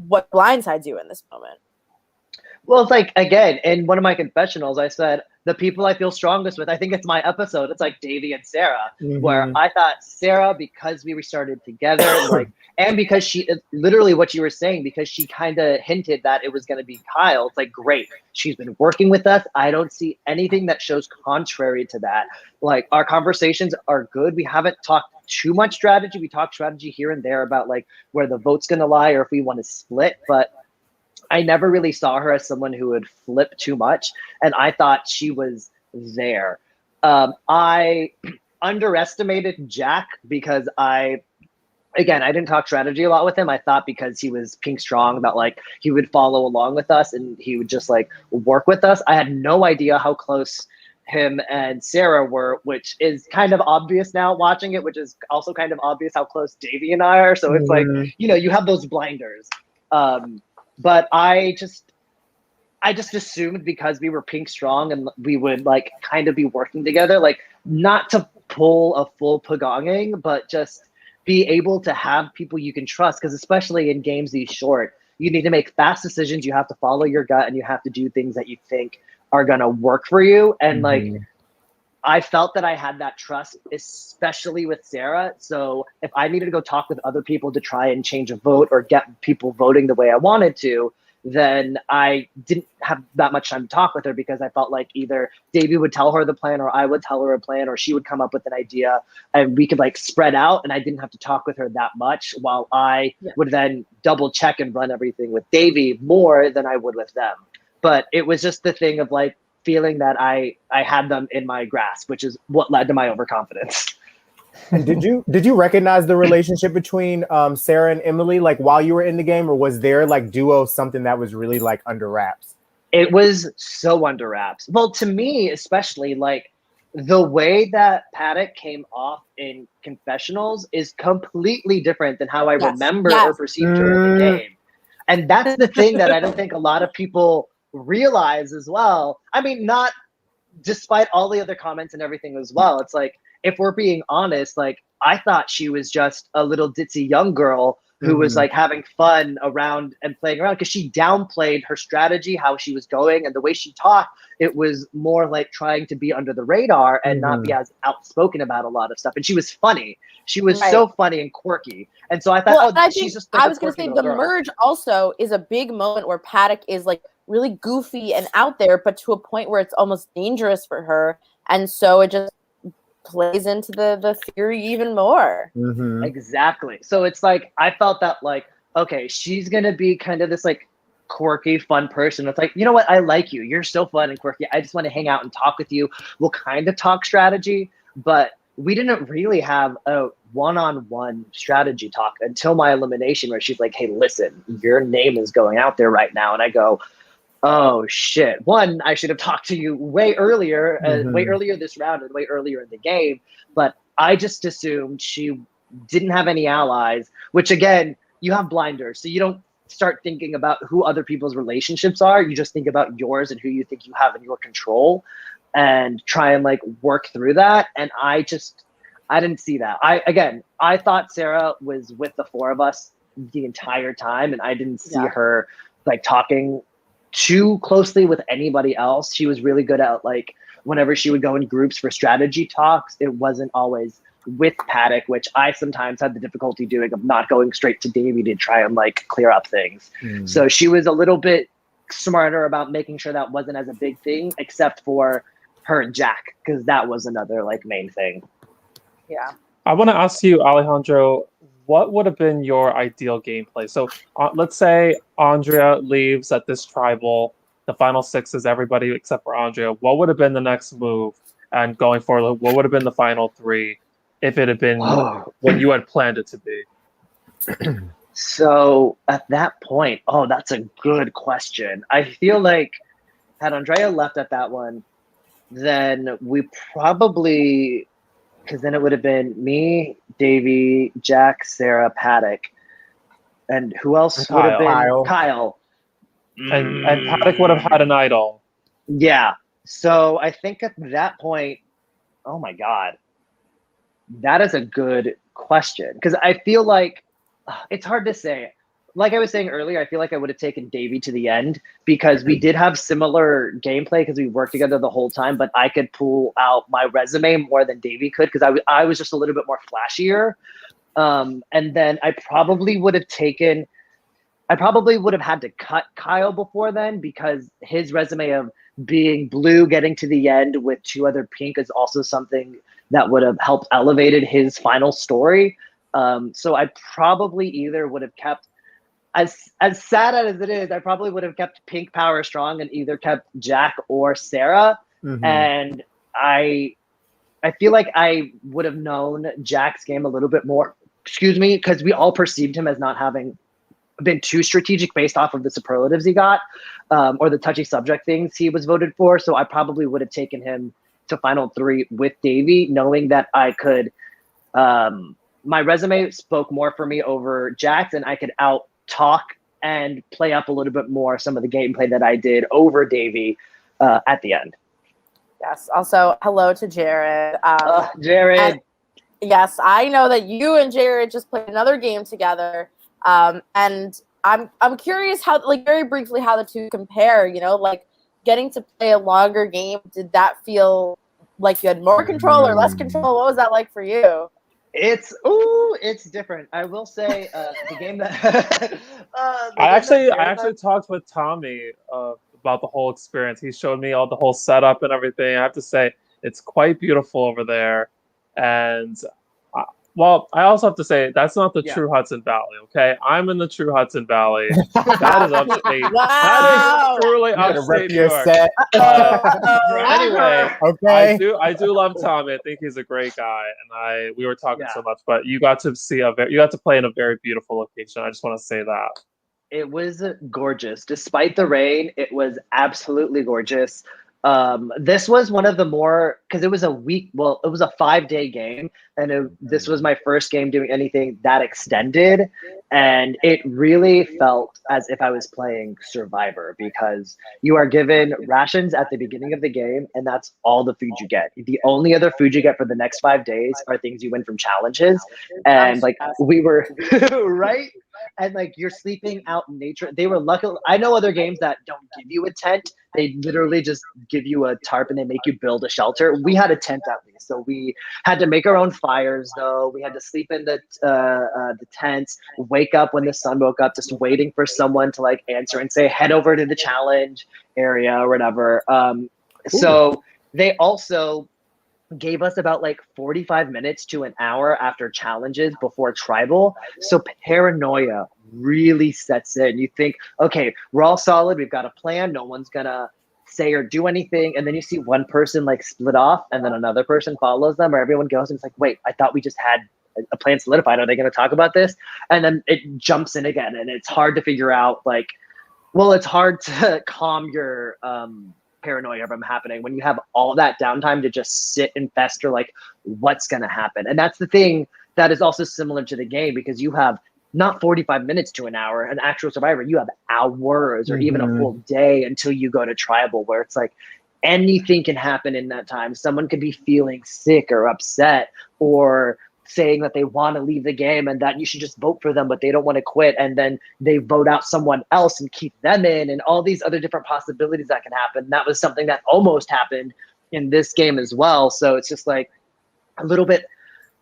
what blindsides you in this moment. Well, it's like, again, in one of my confessionals, I said, the people I feel strongest with, I think it's my episode. It's like Davey and Sarah, where I thought Sarah, because we restarted together, like, and because she, literally what you were saying, because she kind of hinted that it was going to be Kyle. It's like, great. She's been working with us. I don't see anything that shows contrary to that. Like, our conversations are good. We haven't talked too much strategy. We talk strategy here and there about like where the vote's going to lie or if we want to split, but I never really saw her as someone who would flip too much, and I thought she was there. I underestimated Jack because I didn't talk strategy a lot with him. I thought because he was pink strong that like he would follow along with us and he would just like work with us. I had no idea how close him and Sarah were, which is kind of obvious now watching it, which is also kind of obvious how close Davey and I are. So it's like, you know, you have those blinders. But I just assumed because we were pink strong and we would like kind of be working together, like not to pull a full pagonging, but just be able to have people you can trust. Because especially in games these short, you need to make fast decisions. You have to follow your gut and you have to do things that you think are going to work for you. And like, I felt that I had that trust, especially with Sarah. So if I needed to go talk with other people to try and change a vote or get people voting the way I wanted to, then I didn't have that much time to talk with her because I felt like either Davey would tell her the plan or I would tell her a plan or she would come up with an idea and we could like spread out and I didn't have to talk with her that much while I would then double check and run everything with Davey more than I would with them. But it was just the thing of like, feeling that I had them in my grasp, which is what led to my overconfidence. And did you recognize the relationship between Sarah and Emily like while you were in the game, or was their like duo something that was really like under wraps? It was so under wraps. Well, to me, especially, like the way that Paddock came off in confessionals is completely different than how I remember or perceived her in the game. And that's the thing that I don't think a lot of people realize as well. I mean, not despite all the other comments and everything as well. It's like, if we're being honest, like I thought she was just a little ditzy young girl who was like having fun around and playing around, because she downplayed her strategy, how she was going, and the way she talked. It was more like trying to be under the radar and not be as outspoken about a lot of stuff. And she was funny. She was so funny and quirky. And so I thought, she's just like I was going to say the merge also is a big moment where Paddock is like really goofy and out there, but to a point where it's almost dangerous for her. And so it just plays into the theory even more. Exactly. So it's like I felt that like, okay, she's gonna be kind of this like quirky, fun person. It's like, you know what? I like you. You're so fun and quirky. I just want to hang out and talk with you. We'll kind of talk strategy, but we didn't really have a one-on-one strategy talk until my elimination, where she's like, hey, listen, your name is going out there right now. And I go, oh shit. One, I should have talked to you way earlier this round and way earlier in the game. But I just assumed she didn't have any allies, which again, you have blinders. So you don't start thinking about who other people's relationships are. You just think about yours and who you think you have in your control and try and like work through that. And I didn't see that. I thought Sarah was with the four of us the entire time, and I didn't see her like talking too closely with anybody else. She was really good at like whenever she would go in groups for strategy talks, it wasn't always with Paddock, which I sometimes had the difficulty doing, of not going straight to Davey to try and like clear up things. So she was a little bit smarter about making sure that wasn't as a big thing, except for her and Jack, because that was another like main thing. Yeah. I want to ask you, Alejandro, what would have been your ideal gameplay? So let's say Andrea leaves at this tribal. The final six is everybody except for Andrea. What would have been the next move? And going forward, what would have been the final three if it had been what you had planned it to be? So at that point, that's a good question. I feel like had Andrea left at that one, then we probably, because then it would have been me, Davey, Jack, Sarah, Paddock, and who else would have been? Kyle. And Paddock would have had an idol. Yeah. So I think at that point, oh my God, that is a good question. Because I feel like it's hard to say. Like I was saying earlier, I feel like I would have taken Davey to the end, because we did have similar gameplay because we worked together the whole time, but I could pull out my resume more than Davey could, because I was just a little bit more flashier. And then I probably would have had to cut Kyle before then, because his resume of being blue, getting to the end with two other pink is also something that would have helped elevated his final story. So I probably either would have kept, as sad as it is, I probably would have kept pink power strong and either kept Jack or Sarah. And I feel like I would have known Jack's game a little bit more, because we all perceived him as not having been too strategic based off of the superlatives he got, or the touchy subject things he was voted for. So I probably would have taken him to final three with Davey, knowing that I could, my resume spoke more for me over Jack's, and I could out talk and play up a little bit more some of the gameplay that I did over Davey at the end. Yes. Also, hello to Jared. Jared. Yes, I know that you and Jared just played another game together. And I'm curious how, like, very briefly, how the two compare, you know, like getting to play a longer game. Did that feel like you had more control or less control? What was that like for you? It's different. I will say the game that I actually talked with Tommy about the whole experience. He showed me all the whole setup and everything. I have to say, it's quite beautiful over there, and Well, I also have to say that's not the true Hudson Valley. Okay, I'm in the true Hudson Valley. That is upstate. Wow. That is truly upstate New York. Anyway, okay. I do love Tommy. I think he's a great guy, and we were talking so much, but you got to play in a very beautiful location. I just want to say that. It was gorgeous. Despite the rain, it was absolutely gorgeous. This was one of the more, because it was a 5-day game, and this was my first game doing anything that extended, and it really felt as if I was playing Survivor, because you are given rations at the beginning of the game, and that's all the food you get. The only other food you get for the next 5 days are things you win from challenges, and like we were right. And like you're sleeping out in nature. They were lucky. I know other games that don't give you a tent. They literally just give you a tarp and they make you build a shelter. We had a tent at least, so we had to make our own fires. Though we had to sleep in the tents, wake up when the sun woke up, just waiting for someone to like answer and say head over to the challenge area or whatever. So they also gave us about like 45 minutes to an hour after challenges before tribal. So paranoia really sets in. You think, okay, we're all solid. We've got a plan. No one's gonna say or do anything. And then you see one person like split off and then another person follows them, or everyone goes and it's like, wait, I thought we just had a plan solidified. Are they going to talk about this? And then it jumps in again. And it's hard to figure out like, well, it's hard to calm your, paranoia from happening when you have all that downtime to just sit and fester like what's going to happen. And that's the thing that is also similar to the game, because you have not 45 minutes to an hour, an actual Survivor, you have hours or even a full day until you go to tribal, where it's like anything can happen in that time. Someone could be feeling sick or upset or saying that they want to leave the game and that you should just vote for them, but they don't want to quit. And then they vote out someone else and keep them in, and all these other different possibilities that can happen. That was something that almost happened in this game as well. So it's just like a little bit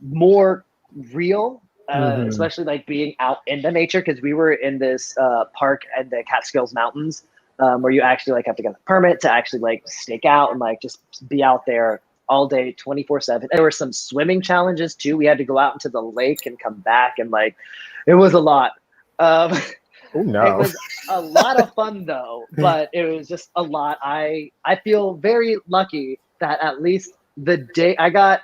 more real, especially like being out in the nature. Cause we were in this park at the Catskills Mountains where you actually like have to get a permit to actually like stake out and like just be out there all day, 24/7. There were some swimming challenges too. We had to go out into the lake and come back, and like, it was a lot. Oh no! It was a lot of fun though, but it was just a lot. I feel very lucky that at least the day I got,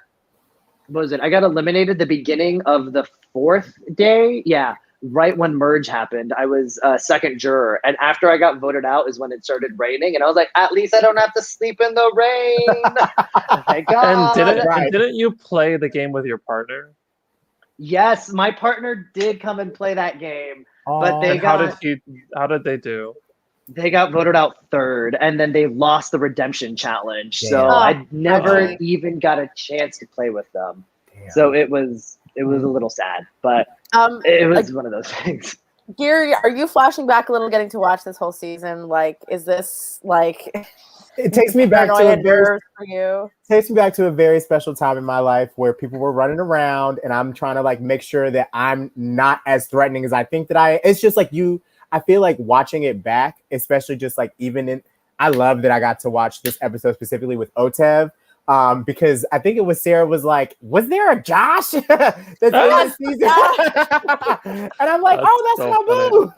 I got eliminated the beginning of the 4th day. Yeah. Right when merge happened, I was a second juror, and after I got voted out is when it started raining, and I was like, at least I don't have to sleep in the rain. Thank God. And didn't you play the game with your partner? Yes, my partner did come and play that game, but how did they do? They got voted out 3rd, and then they lost the redemption challenge. Damn. So I never even got a chance to play with them. Damn. So it was a little sad, but it was one of those things. Gary, are you flashing back a little getting to watch this whole season? Like, is this like it takes me back to a very special time in my life where people were running around and I'm trying to like make sure that I'm not as threatening as I think that it's just like I feel like watching it back, especially just like I love that I got to watch this episode specifically with Otev. Because I think it was Sarah was like, was there a Josh that's in this season? And I'm like, that's so my boo.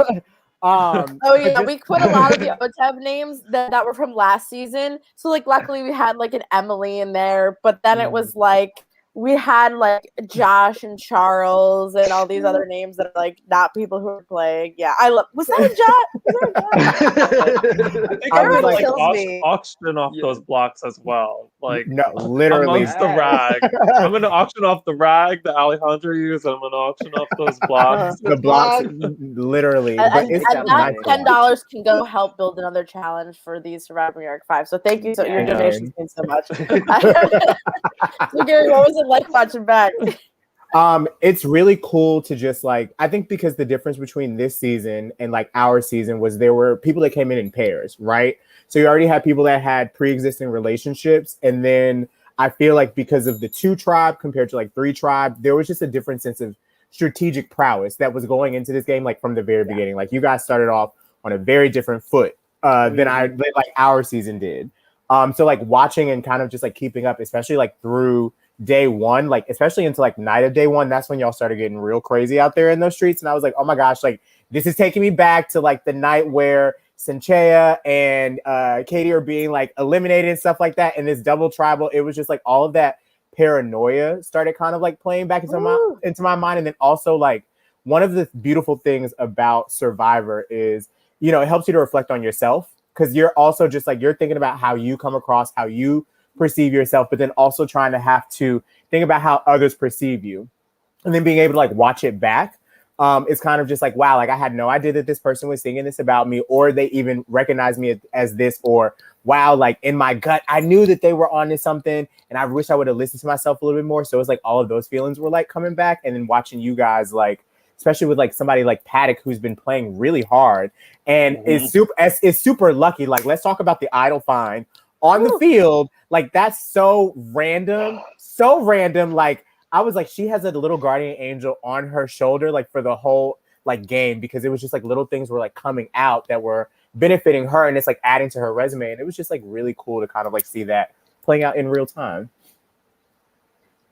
Oh yeah, we put a lot of the OTEV names that were from last season. So like luckily we had like an Emily in there, but then it was like we had like Josh and Charles and all these other names that are like not people who are playing. Yeah, was that a Josh? I was like auction off those blocks as well. Like no, literally amongst the rag. I'm gonna auction off the rag that Alejandro used. I'm gonna auction off those blocks. The blocks, literally. And that $10 can go help build another challenge for these Survivor New York 5. So thank you. So your donations mean so much. So Gary, what was it like watching back? It's really cool to just like, I think because the difference between this season and like our season was there were people that came in pairs, right? So you already had people that had pre-existing relationships. And then I feel like because of the 2 tribe compared to like 3 tribe, there was just a different sense of strategic prowess that was going into this game, like from the very beginning. Like you guys started off on a very different foot than our season did. So like watching and kind of just like keeping up, especially like through day one, like especially into like night of day one, that's when y'all started getting real crazy out there in those streets. And I was like, oh my gosh, like this is taking me back to like the night where Sinchea and Katie are being like eliminated and stuff like that. And this double tribal, it was just like all of that paranoia started kind of like playing back into my mind. And then also like one of the beautiful things about Survivor is, you know, it helps you to reflect on yourself, because you're also just like, you're thinking about how you come across, how you perceive yourself, but then also trying to have to think about how others perceive you, and then being able to like watch it back. It's kind of just like, wow, like I had no idea that this person was singing this about me, or they even recognized me as this, or wow, like in my gut, I knew that they were on to something, and I wish I would have listened to myself a little bit more. So it's like all of those feelings were like coming back, and then watching you guys, like, especially with like somebody like Paddock, who's been playing really hard and is super lucky. Like, let's talk about the idol find on the field. Like, that's so random. Like, I was like, she has a little guardian angel on her shoulder, like for the whole like game, because it was just like little things were like coming out that were benefiting her, and it's like adding to her resume. And it was just like really cool to kind of like see that playing out in real time.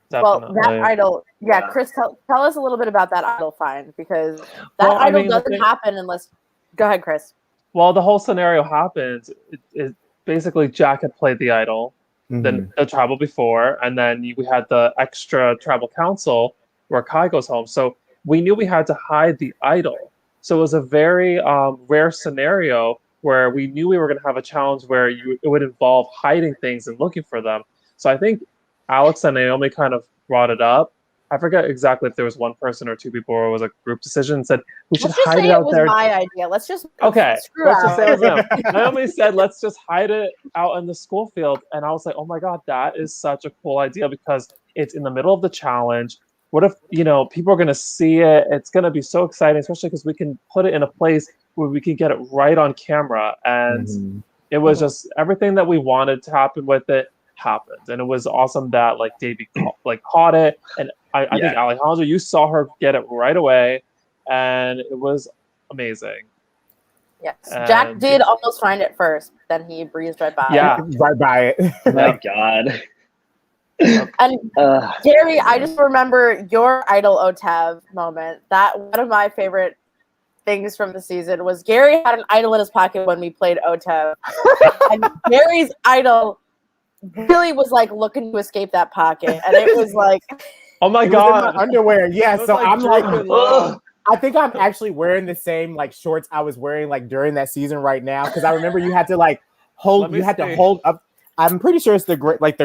Definitely. Well, that idol, Chris, tell us a little bit about that idol find, because that idol doesn't happen unless. Go ahead, Chris. Well, the whole scenario happens. It basically Jack had played the idol, then the tribal before, and then we had the extra tribal council where Kai goes home. So we knew we had to hide the idol. So it was a very rare scenario where we knew we were going to have a challenge where it would involve hiding things and looking for them. So I think Alex and Naomi kind of brought it up. I forget exactly if there was one person or two people, or it was a group decision, and said we should hide it out there. It was my idea. Let's just let's just say it was them. Naomi said, let's just hide it out in the school field. And I was like, oh my God, that is such a cool idea, because it's in the middle of the challenge. What if, you know, people are going to see it? It's going to be so exciting, especially because we can put it in a place where we can get it right on camera. And it was just everything that we wanted to happen with it happened. And it was awesome that like Davey caught it. And I think Alejandro, you saw her get it right away, and it was amazing. Yes, and Jack did almost find it first, then he breezed right by. Yeah, right by it. Oh my God. And Gary, I just remember your idol OTAV moment. That one of my favorite things from the season was Gary had an idol in his pocket when we played OTAV, and Gary's idol really was like looking to escape that pocket, and it was like, oh my God, my underwear. Yeah, so like I'm like, I think I'm actually wearing the same like shorts I was wearing like during that season right now, because I remember you had to like hold. You had to hold up. I'm pretty sure it's the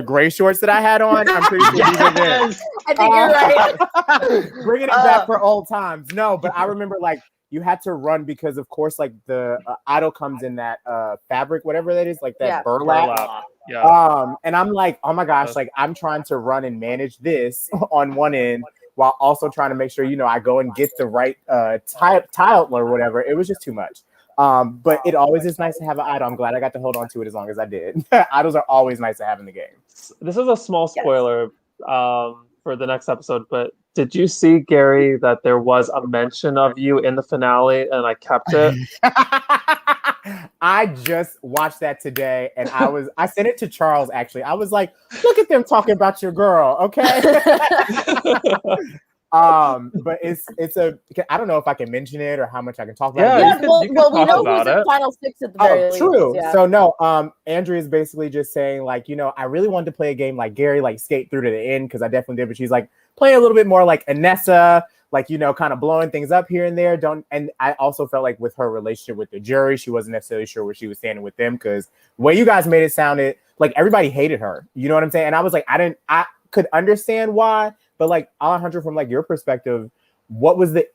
gray shorts that I had on. I'm pretty sure these are there. I think you're right. Bringing it back for old times. No, but I remember like you had to run because, of course, like the idol comes in that fabric, whatever that is, like that burlap. Yeah. And I'm like, oh my gosh, like I'm trying to run and manage this on one end while also trying to make sure, you know, I go and get the right tile or whatever. It was just too much. But it always is nice to have an idol. I'm glad I got to hold on to it as long as I did. Idols are always nice to have in the game. This is a small spoiler for the next episode, but did you see, Gary, that there was a mention of you in the finale and I kept it? I just watched that today, and I sent it to Charles, actually. I was like, look at them talking about your girl, okay? But it's I don't know if I can mention it or how much I can talk about it. Yeah, well, we know who's in final 6 at the very least. True. Yeah. So no, Andrea is basically just saying, like, you know, I really wanted to play a game like Gary, like skate through to the end, because I definitely did, but she's like playing a little bit more like Anessa, like, you know, kind of blowing things up here and there. And I also felt like with her relationship with the jury, she wasn't necessarily sure where she was standing with them, because the way you guys made it sounded like everybody hated her. You know what I'm saying? And I was like, I could understand why, but like Alejandro, from like your perspective, what was the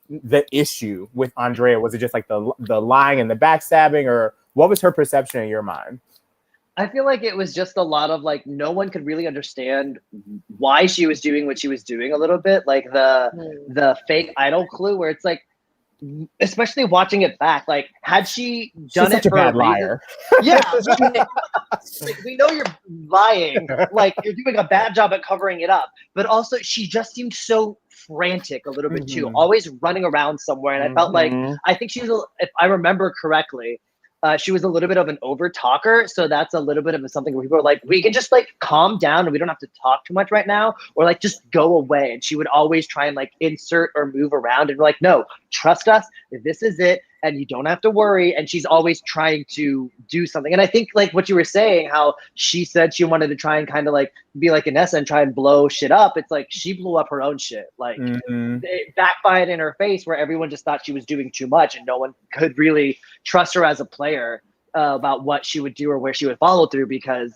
issue with Andrea? Was it just like the lying and the backstabbing, or what was her perception in your mind? I feel like it was just a lot of like, no one could really understand why she was doing what she was doing a little bit. Like the fake idol clue, where it's like, especially watching it back, like had she done She's it such for a bad liar. Yeah. Like, we know you're lying. Like you're doing a bad job at covering it up. But also she just seemed so frantic a little bit too, always running around somewhere. And I felt like, I think she was, if I remember correctly, she was a little bit of an over talker. So that's a little bit of something where people are like, we can just like calm down and we don't have to talk too much right now, or like just go away. And she would always try and like insert or move around, and we're like, no, trust us, this is it, and you don't have to worry. And she's always trying to do something. And I think like what you were saying, how she said she wanted to try and kind of like be like Inessa and try and blow shit up. It's like she blew up her own shit. Like it backfired in her face, where everyone just thought she was doing too much and no one could really trust her as a player about what she would do or where she would follow through, because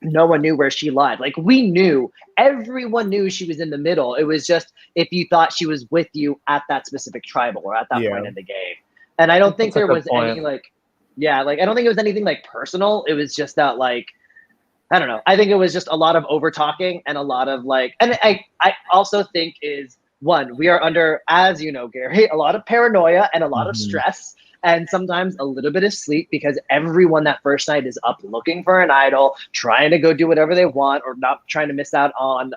no one knew where she lied. Like we knew, everyone knew she was in the middle. It was just if you thought she was with you at that specific tribal or at that point in the game. And I don't think there was any like, I don't think it was anything like personal. It was just that like, I don't know. I think it was just a lot of over talking and a lot of like, and I also think is one, we are under, as you know, Gary, a lot of paranoia and a lot of stress, and sometimes a little bit of sleep, because everyone that first night is up looking for an idol, trying to go do whatever they want, or not trying to miss out on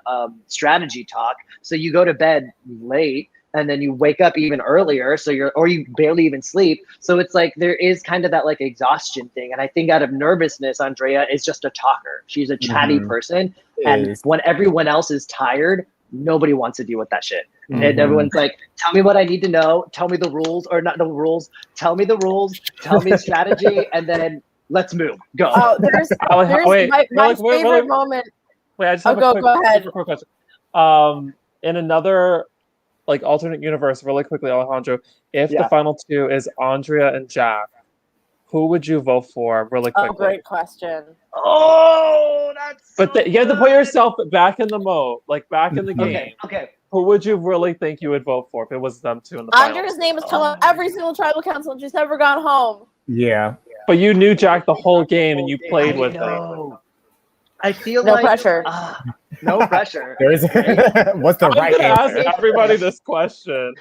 strategy talk. So you go to bed late, and then you wake up even earlier, or you barely even sleep. So it's like there is kind of that like exhaustion thing. And I think out of nervousness, Andrea is just a talker. She's a chatty person. And when everyone else is tired, nobody wants to deal with that shit. And everyone's like, tell me what I need to know. Tell me the rules, or not the rules. Tell me the rules. Tell me strategy. And then let's move. Go. Oh, there's my favorite moment. Wait, I just have go ahead. Quick question. In another like alternate universe, really quickly, Alejandro, if the final two is Andrea and Jack, who would you vote for really quickly? Oh, great question. Oh, that's but you have to put yourself back in the mode, like back in the game. Okay. Who would you really think you would vote for if it was them two in the final? Andrea's name has come up every single tribal council, and she's never gone home. Yeah. But you knew Jack the whole game, and you played with her. I feel no like pressure. No pressure. There is what's the right answer? Ask everybody this question.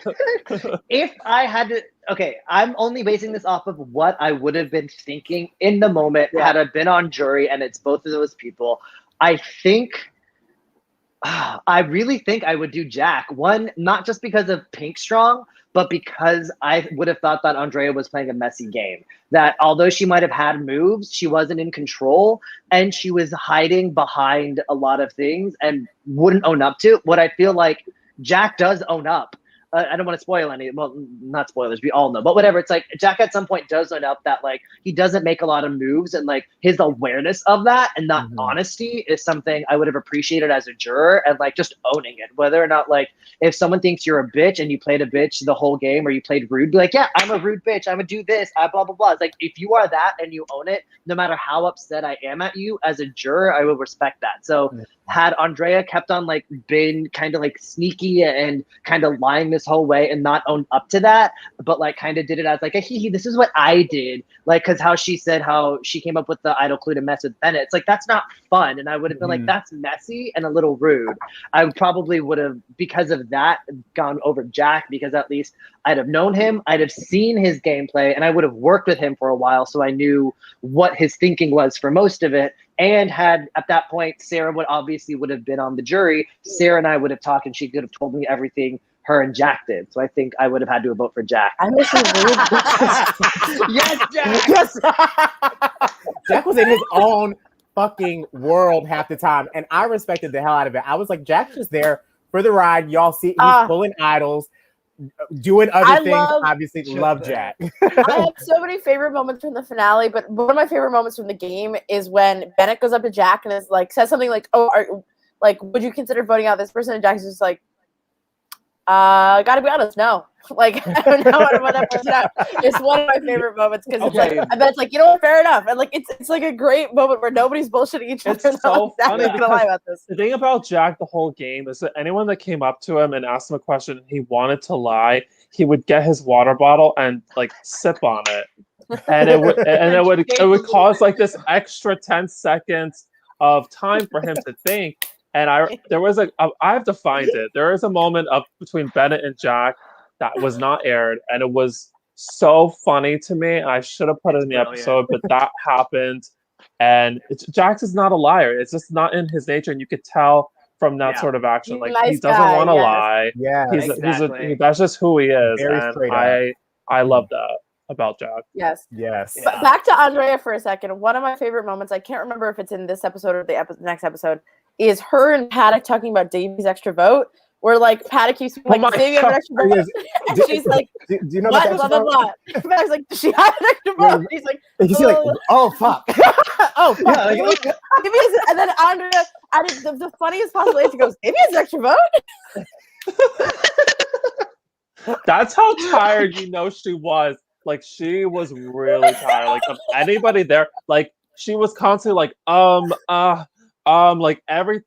If I had to, okay, I'm only basing this off of what I would have been thinking in the moment had I been on jury, and it's both of those people. I really think I would do Jack. One, not just because of Pink Strong, but because I would have thought that Andrea was playing a messy game. That although she might have had moves, she wasn't in control, and she was hiding behind a lot of things and wouldn't own up to what I feel like Jack does own up. I don't want to spoil any, well, not spoilers, we all know, but whatever. It's like Jack at some point does own up that like he doesn't make a lot of moves, and like his awareness of that and that honesty is something I would have appreciated as a juror, and like just owning it. Whether or not like if someone thinks you're a bitch and you played a bitch the whole game, or you played rude, be like, yeah, I'm a rude bitch, I'm gonna do this, I blah blah blah. It's like if you are that and you own it, no matter how upset I am at you as a juror, I will respect that. So had Andrea kept on like been kind of like sneaky and kind of lying this whole way and not own up to that, but like kind of did it as like a hee, this is what I did, like because how she said how she came up with the idol clue to mess with Bennett. It's like that's not fun, and I would have been like, that's messy and a little rude. I probably would have, because of that, gone over Jack, because at least I'd have known him, I'd have seen his gameplay, and I would have worked with him for a while, so I knew what his thinking was for most of it. And had at that point, Sarah would have been on the jury. Sarah and I would have talked, and she could have told me everything her and Jack did. So I think I would have had to vote for Jack. I miss you, Yes, Jack. Yes. Jack was in his own fucking world half the time, and I respected the hell out of it. I was like, Jack's just there for the ride. Y'all see, he's pulling idols, doing other things. Obviously, love Jack. I have so many favorite moments from the finale, but one of my favorite moments from the game is when Bennett goes up to Jack and is like, says something like, "Oh, would you consider voting out this person?" And Jack's just like, gotta be honest, no. Like, I don't know what that person out. It's one of my favorite moments, because it's like, I bet it's like, you know what, fair enough. And like it's like a great moment where nobody's bullshitting each other. It's so funny gonna lie about this. The thing about Jack the whole game is that anyone that came up to him and asked him a question and he wanted to lie, he would get his water bottle and like sip on it. And it would cause like this extra 10 seconds of time for him to think. And I have to find it. There is a moment between Bennett and Jack that was not aired, and it was so funny to me. I should have put it in the episode, but that happened. And Jax is not a liar. It's just not in his nature, and you could tell from that sort of action. Like, he doesn't want to lie. Yeah, that's just who he is. Very and I love that. about Jack. Yes. Yes. But back to Andrea for a second. One of my favorite moments, I can't remember if it's in this episode or the next episode, is her and Paddock talking about Davey's extra vote. Where like Paddock keeps being like, Davey have an extra vote, and she's like, do you know what? Blah blah blah. Paddock's like, does she have an extra vote? And he's like, oh fuck, oh fuck. Yeah, and then Andrea added the funniest possible answer goes, Davey has an extra vote. That's how tired she was. Like she was really tired. Like of anybody there, like she was constantly like like every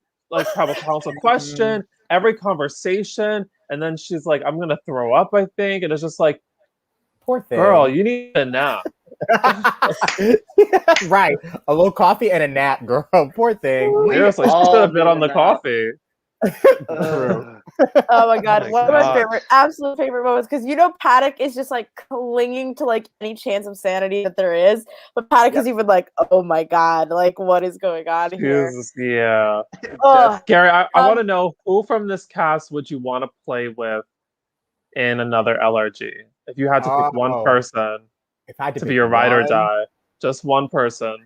have a constant question. Every conversation, and then she's like, I'm gonna throw up, I think. And it's just like, poor thing. Girl, you need a nap. Right. A little coffee and a nap, girl. Poor thing. Seriously, she should have been on the coffee. True. Oh my god, one of my absolute favorite moments, because Paddock is just like clinging to like any chance of sanity that there is, but Paddock is even like, oh my god, like what is going on here? Yeah. Gary, I want to know who from this cast would you want to play with in another LRG? If you had to pick one person to be your ride or die, just one person.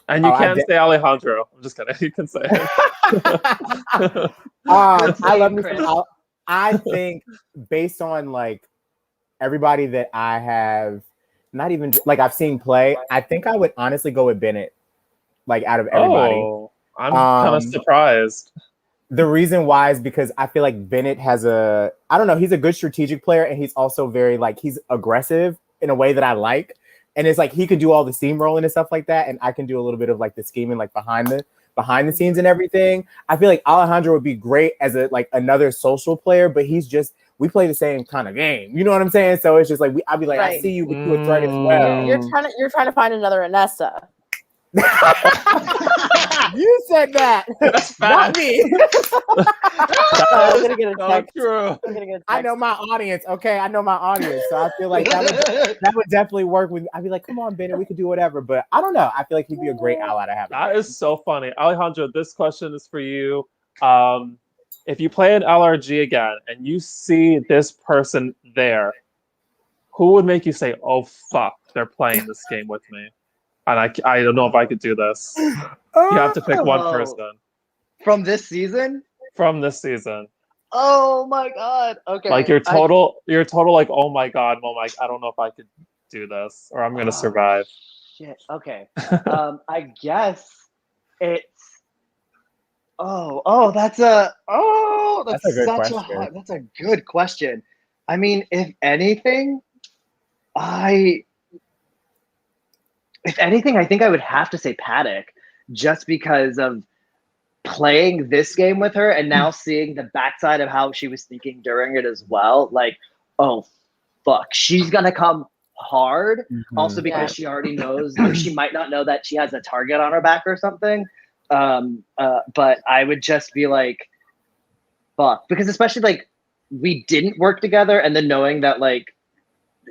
And you can't say Alejandro. I'm just kidding. You can say it. I love me some. I think based on like everybody that I have, not even like I've seen play, I think I would honestly go with Bennett. Like out of everybody, I'm kind of surprised. The reason why is because I feel like Bennett has I don't know, he's a good strategic player, and he's also very like he's aggressive in a way that I like. And it's like he could do all the steamrolling and stuff like that, and I can do a little bit of like the scheming, like behind the scenes and everything. I feel like Alejandro would be great as another social player, but we play the same kind of game. You know what I'm saying? So it's just like I'd be like, right. I see you, but you a threat as well. You're trying to find another Anessa. You said that. That's not me. I'm gonna get a text. I know my audience. Okay, I know my audience, so I feel like that would definitely work with. I'd be like, come on, Bennett, we could do whatever. But I don't know. I feel like he'd be a great ally to have. That is so funny, Alejandro. This question is for you. If you play an LRG again and you see this person there, who would make you say, "Oh fuck, they're playing this game with me"? And I don't know if I could do this. You have to pick one person. From this season? From this season. Oh my god. Okay. Like you're total like, oh my god, I don't know if I could do this or I'm gonna survive. Shit. Okay. I guess it's that's a good question. That's a good question. I mean, if anything, I think I would have to say Paddock, just because of playing this game with her and now seeing the backside of how she was thinking during it as well. Like, oh, fuck, she's going to come hard. Mm-hmm. Also because she already knows, she might not know that she has a target on her back or something. But I would just be like, fuck. Because especially, like, we didn't work together, and then knowing that, like,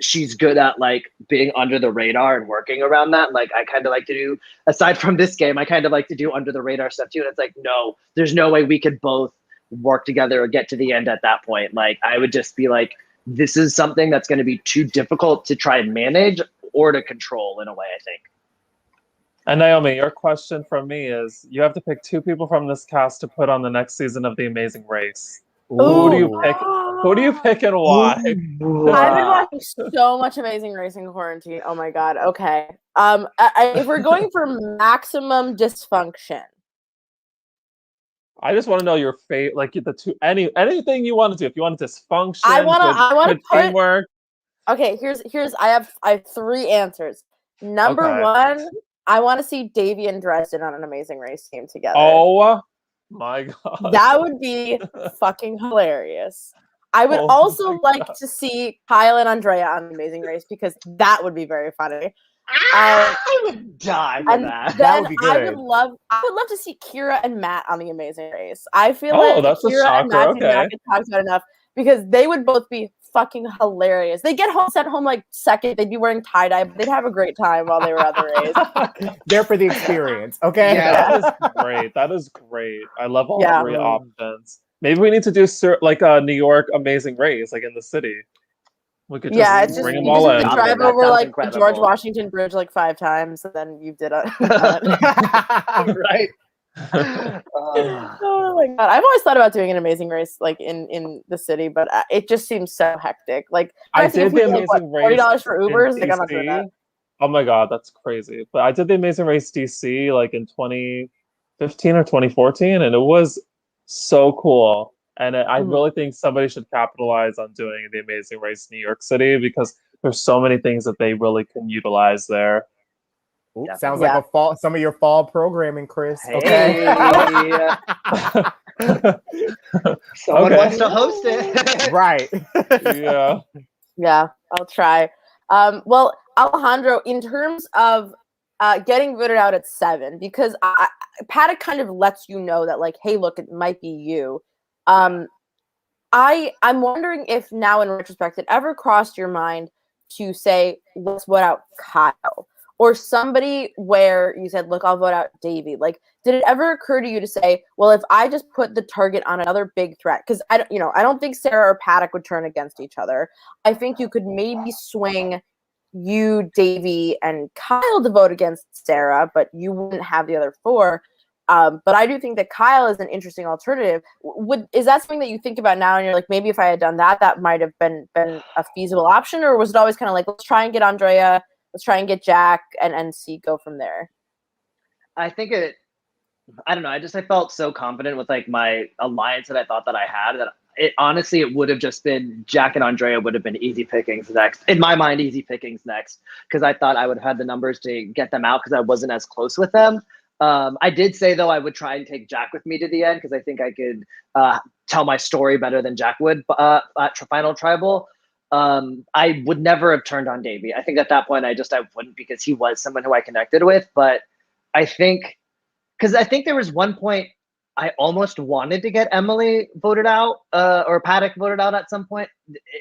she's good at like being under the radar and working around that. Like I kind of like to do, aside from this game, I kind of like to do under the radar stuff too. And it's like, no, there's no way we could both work together or get to the end at that point. Like I would just be like, this is something that's going to be too difficult to try and manage or to control in a way, I think. And Naomi, your question from me is, you have to pick two people from this cast to put on the next season of The Amazing Race. Who do you pick? Who do you pick and why? I've been watching so much Amazing Race in quarantine. Oh my god. Okay. If we're going for maximum dysfunction, I just want to know your fate. Like the two, anything you want to do. If you want dysfunction, I want to put teamwork. Okay. Here's. I have three answers. Number one, I want to see Davey and Dresden on an Amazing Race team together. Oh my god. That would be fucking hilarious. I would also like to see Kyle and Andrea on Amazing Race, because that would be very funny. I would die for that. That would be good. I would love to see Kira and Matt on the Amazing Race. I feel like that's Kira and Matt do not get talked about enough, because they would both be fucking hilarious. They get sent home like second. They'd be wearing tie-dye, but they'd have a great time while they were on the race. There for the experience. Okay. Yeah, that is great. That is great. I love all three options. Maybe we need to do like a New York Amazing Race, like in the city. We could just it's just bring them you all just in. have to drive That over sounds like the incredible. George Washington Bridge like 5 times, and then you did it. Right. Oh my god! I've always thought about doing an Amazing Race like in the city, but it just seems so hectic. Like I did the Amazing Race $40 for Ubers. in Like I'm not doing that. DC. Oh my god, that's crazy. But I did the Amazing Race DC like in 2015 or 2014, and it was so cool. And I really think somebody should capitalize on doing the Amazing Race New York City because there's so many things that they really can utilize there. Ooh, sounds like some of your fall programming, Chris. Hey. Okay. Someone wants to host it. Right. Yeah. Yeah, I'll try. Well, Alejandro, in terms of getting voted out at 7, because Paddock kind of lets you know that, like, hey, look, it might be you. I'm wondering if now, in retrospect, it ever crossed your mind to say, let's vote out Kyle, or somebody where you said, look, I'll vote out Davey. Like, did it ever occur to you to say, well, if I just put the target on another big threat, because I don't think Sarah or Paddock would turn against each other. I think you could maybe swing you, Davey, and Kyle to vote against Sarah, but you wouldn't have the other 4. But I do think that Kyle is an interesting alternative. Is that something that you think about now and you're like, maybe if I had done that, that might have been a feasible option? Or was it always kind of like, let's try and get Andrea, let's try and get Jack and see, go from there? I think I don't know. I felt so confident with like my alliance that I thought that I had that it would have just been Jack and Andrea would have been easy pickings next. In my mind, easy pickings next. Because I thought I would have had the numbers to get them out because I wasn't as close with them. I did say, though, I would try and take Jack with me to the end because I think I could tell my story better than Jack would at Final Tribal. I would never have turned on Davey. I think at that point I wouldn't because he was someone who I connected with. But I think there was one point I almost wanted to get Emily voted out or Paddock voted out at some point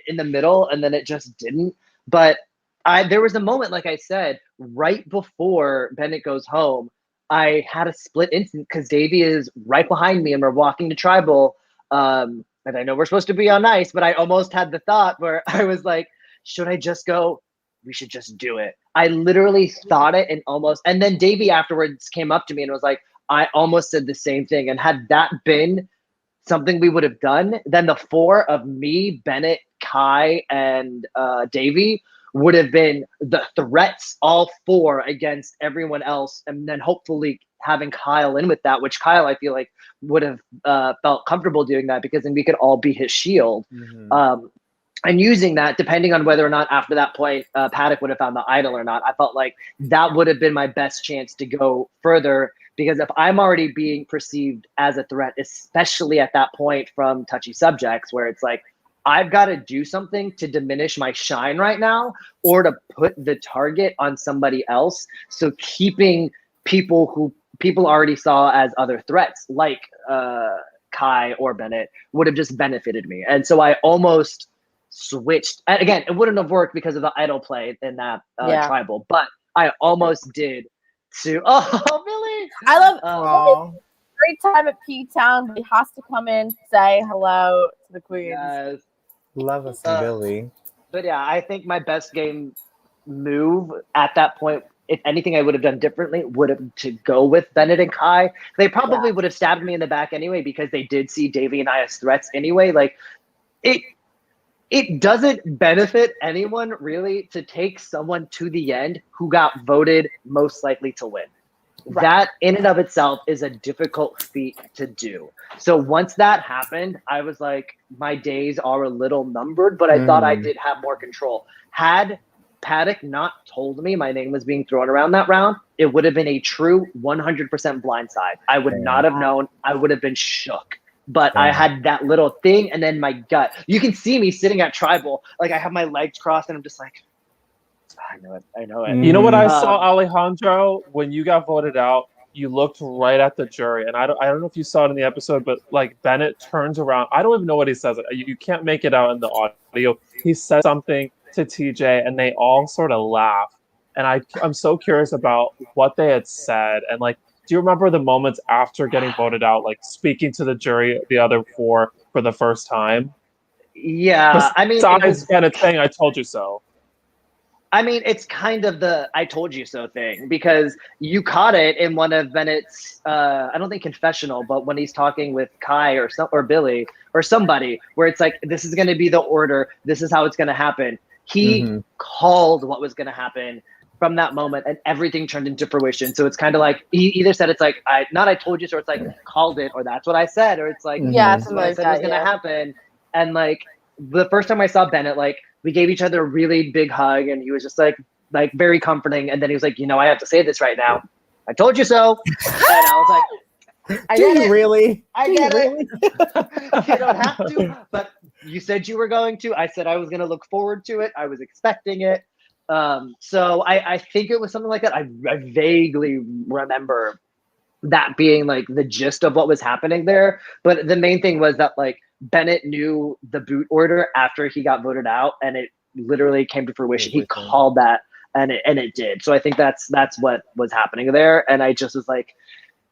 in the middle, and then it just didn't. But there was a moment, like I said, right before Bennett goes home, I had a split instant because Davey is right behind me and we're walking to Tribal. And I know we're supposed to be on ice, but I almost had the thought where I was like, should I just go? We should just do it. I literally thought it and then Davey afterwards came up to me and was like, I almost said the same thing. And had that been something we would have done, then the 4 of me, Bennett, Kai, and Davey would have been the threats, all 4 against everyone else. And then hopefully having Kyle in with that, which Kyle, I feel like would have felt comfortable doing that because then we could all be his shield. And using that, depending on whether or not after that point, Paddock would have found the idol or not, I felt like that would have been my best chance to go further. Because if I'm already being perceived as a threat, especially at that point from touchy subjects, where it's like, I've got to do something to diminish my shine right now or to put the target on somebody else. So keeping people who people already saw as other threats, like Kai or Bennett, would have just benefited me. And so I almost switched. And again, it wouldn't have worked because of the idol play in that Tribal, but I almost did to. Oh, Billy! I love great time at P-Town. He has to come in, say hello to the queens. Yes. Love us some Billy. But yeah, I think my best game move at that point, if anything I would have done differently, would have to go with Bennett and Kai. They probably would have stabbed me in the back anyway because they did see Davey and I as threats anyway. Like it doesn't benefit anyone really to take someone to the end who got voted most likely to win. Right. That in and of itself is a difficult feat to do. So once that happened, I was like, my days are a little numbered, but I thought I did have more control. Had Paddock not told me my name was being thrown around that round, it would have been a true 100% blindside. I would not have known. I would have been shook. But I had that little thing, and then my gut. You can see me sitting at Tribal. Like, I have my legs crossed, and I'm just like, I know it. You know what I saw, Alejandro? When you got voted out, you looked right at the jury. And I don't know if you saw it in the episode, but, like, Bennett turns around. I don't even know what he says. You can't make it out in the audio. He says something to TJ, and they all sort of laugh. And I'm so curious about what they had said. And, like, do you remember the moments after getting voted out, like speaking to the jury, the other 4 for the first time? Yeah, I mean, besides Bennett saying "I told you so." I mean, it's kind of the "I told you so" thing, because you caught it in one of Bennett's, I don't think confessional, but when he's talking with Kai or Billy or somebody, where it's like, this is going to be the order, this is how it's going to happen. He called what was going to happen from that moment, and everything turned into fruition. So it's kind of like, he either said it's like, I told you so, or it's like, called it, or that's what I said, or it's like, that's what I said was going to happen. And like, the first time I saw Bennett, like, we gave each other a really big hug, and he was just like very comforting. And then he was like, I have to say this right now. I told you so. And I was like, do you really? I get it. You don't have to, but you said you were going to. I said I was going to look forward to it. I was expecting it. So I think it was something like that. I vaguely remember that being like the gist of what was happening there. But the main thing was that like Bennett knew the boot order after he got voted out, and it literally came to fruition. He called that, and it did. So I think that's what was happening there. And I just was like,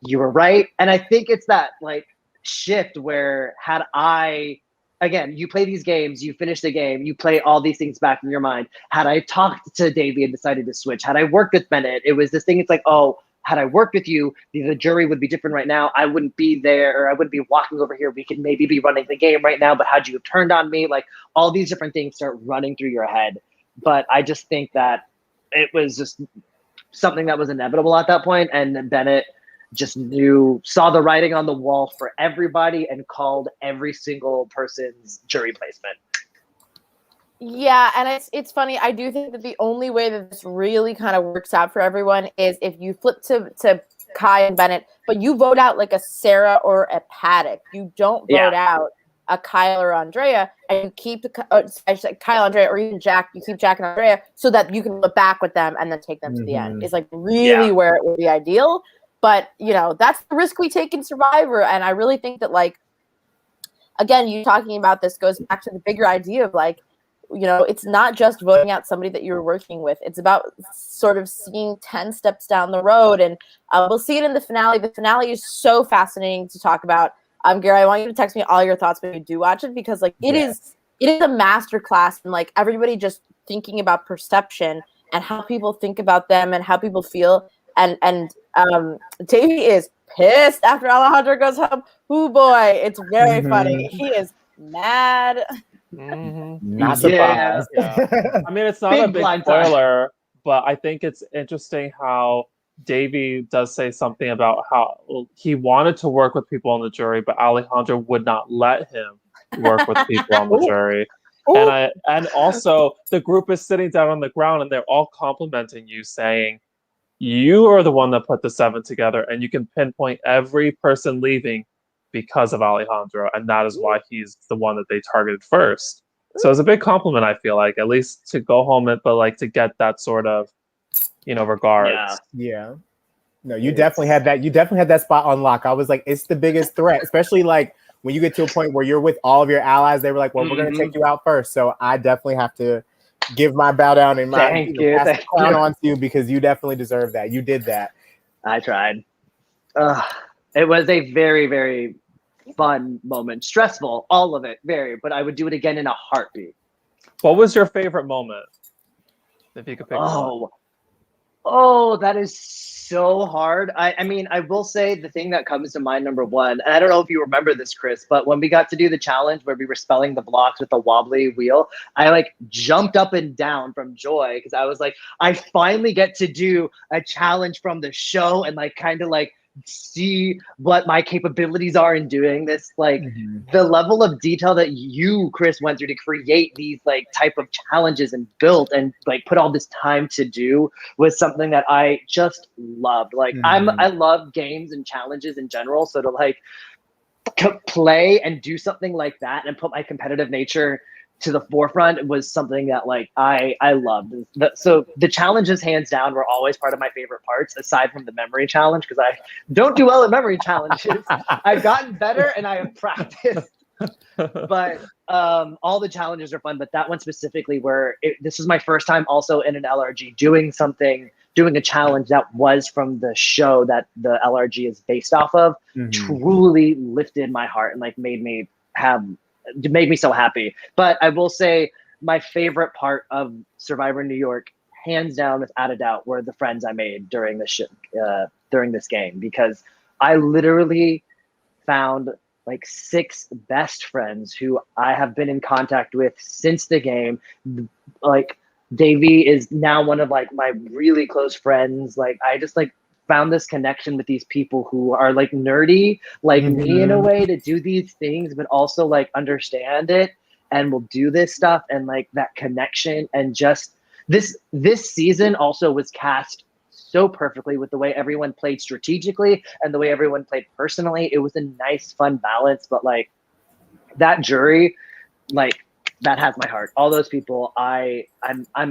you were right. And I think it's that like shift where again, you play these games, you finish the game, you play all these things back in your mind. Had I talked to Davey and decided to switch, had I worked with Bennett, it was this thing. It's like, oh, had I worked with you, the jury would be different right now. I wouldn't be there, or I wouldn't be walking over here. We could maybe be running the game right now, but had you have turned on me, like all these different things start running through your head. But I just think that it was just something that was inevitable at that point. And Bennett just saw the writing on the wall for everybody, and called every single person's jury placement. Yeah, and it's funny. I do think that the only way that this really kind of works out for everyone is if you flip to Kai and Bennett, but you vote out like a Sarah or a Paddock. You don't vote out a Kyle or Andrea, and you keep Kyle, Andrea, or even Jack. You keep Jack and Andrea so that you can look back with them and then take them to the end. Is like really where it would be ideal. But that's the risk we take in Survivor, and I really think that like, again, you talking about this goes back to the bigger idea of like, it's not just voting out somebody that you're working with. It's about sort of seeing 10 steps down the road. And we'll see it in the finale. The finale is so fascinating to talk about. Gary, I want you to text me all your thoughts when you do watch it, because like it is a master class in like everybody just thinking about perception and how people think about them and how people feel. And Davey is pissed after Alejandro goes home. Oh boy, it's very funny. He is mad. Not surprised. I mean, it's not a big spoiler, but I think it's interesting how Davey does say something about how he wanted to work with people on the jury, but Alejandro would not let him work with people on the jury. And also the group is sitting down on the ground and they're all complimenting you, saying you are the one that put the 7 together, and you can pinpoint every person leaving because of Alejandro, and that is why he's the one that they targeted first. So it's a big compliment, I feel like, at least to go home, but like to get that sort of, regards. Yeah. No, you definitely had that. You definitely had that spot on lock. I was like, it's the biggest threat, especially like when you get to a point where you're with all of your allies. They were like, well, we're going to take you out first. So I definitely have to give my bow down and my pass the crown on to you, because you definitely deserve that. You did that. I tried. It was a very, very fun moment. Stressful, all of it, but I would do it again in a heartbeat. What was your favorite moment? If you could pick one. Oh, that is so hard. I mean, I will say the thing that comes to mind, number one, and I don't know if you remember this, Chris, but when we got to do the challenge where we were spelling the blocks with the wobbly wheel, I like jumped up and down from joy, because I was like, I finally get to do a challenge from the show and like kind of like see what my capabilities are in doing this. Like the level of detail that you, Chris, went through to create these like type of challenges and built and like put all this time to do was something that I just loved. Like I love games and challenges in general. So to like play and do something like that and put my competitive nature to the forefront was something that like I loved. So the challenges, hands down, were always part of my favorite parts, aside from the memory challenge, because I don't do well at memory challenges. I've gotten better and I have practiced. But all the challenges are fun, but that one specifically, where this was my first time also in an LRG doing a challenge that was from the show that the LRG is based off of, truly lifted my heart and like made me have made me so happy. But I will say my favorite part of Survivor New York, hands down, without a doubt, were the friends I made during this game, because I literally found like 6 best friends who I have been in contact with since the game. Like Davey is now one of like my really close friends. Like I just like found this connection with these people who are like nerdy, like me in a way, to do these things, but also like understand it and will do this stuff, and like that connection. And just this season also was cast so perfectly with the way everyone played strategically and the way everyone played personally. It was a nice, fun balance. But like that jury, like that has my heart. All those people I'm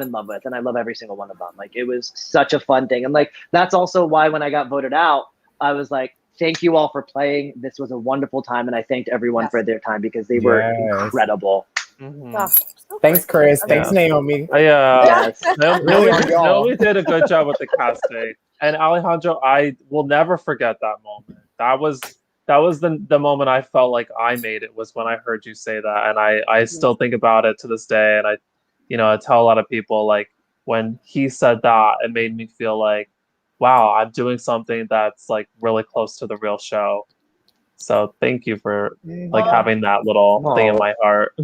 in love with, and I love every single one of them. Like it was such a fun thing. And like that's also why when I got voted out, I was like, thank you all for playing. This was a wonderful time, and I thanked everyone for their time, because they were incredible. Oh, so Thanks, Chris. great. Thanks, Naomi. Naomi did a good job with the casting. And Alejandro, I will never forget that moment. That was the moment I felt like I made it, was when I heard you say that. And I still think about it to this day. And I tell a lot of people, like, when he said that, it made me feel like, wow, I'm doing something that's like really close to the real show. So thank you for like having that little thing in my heart.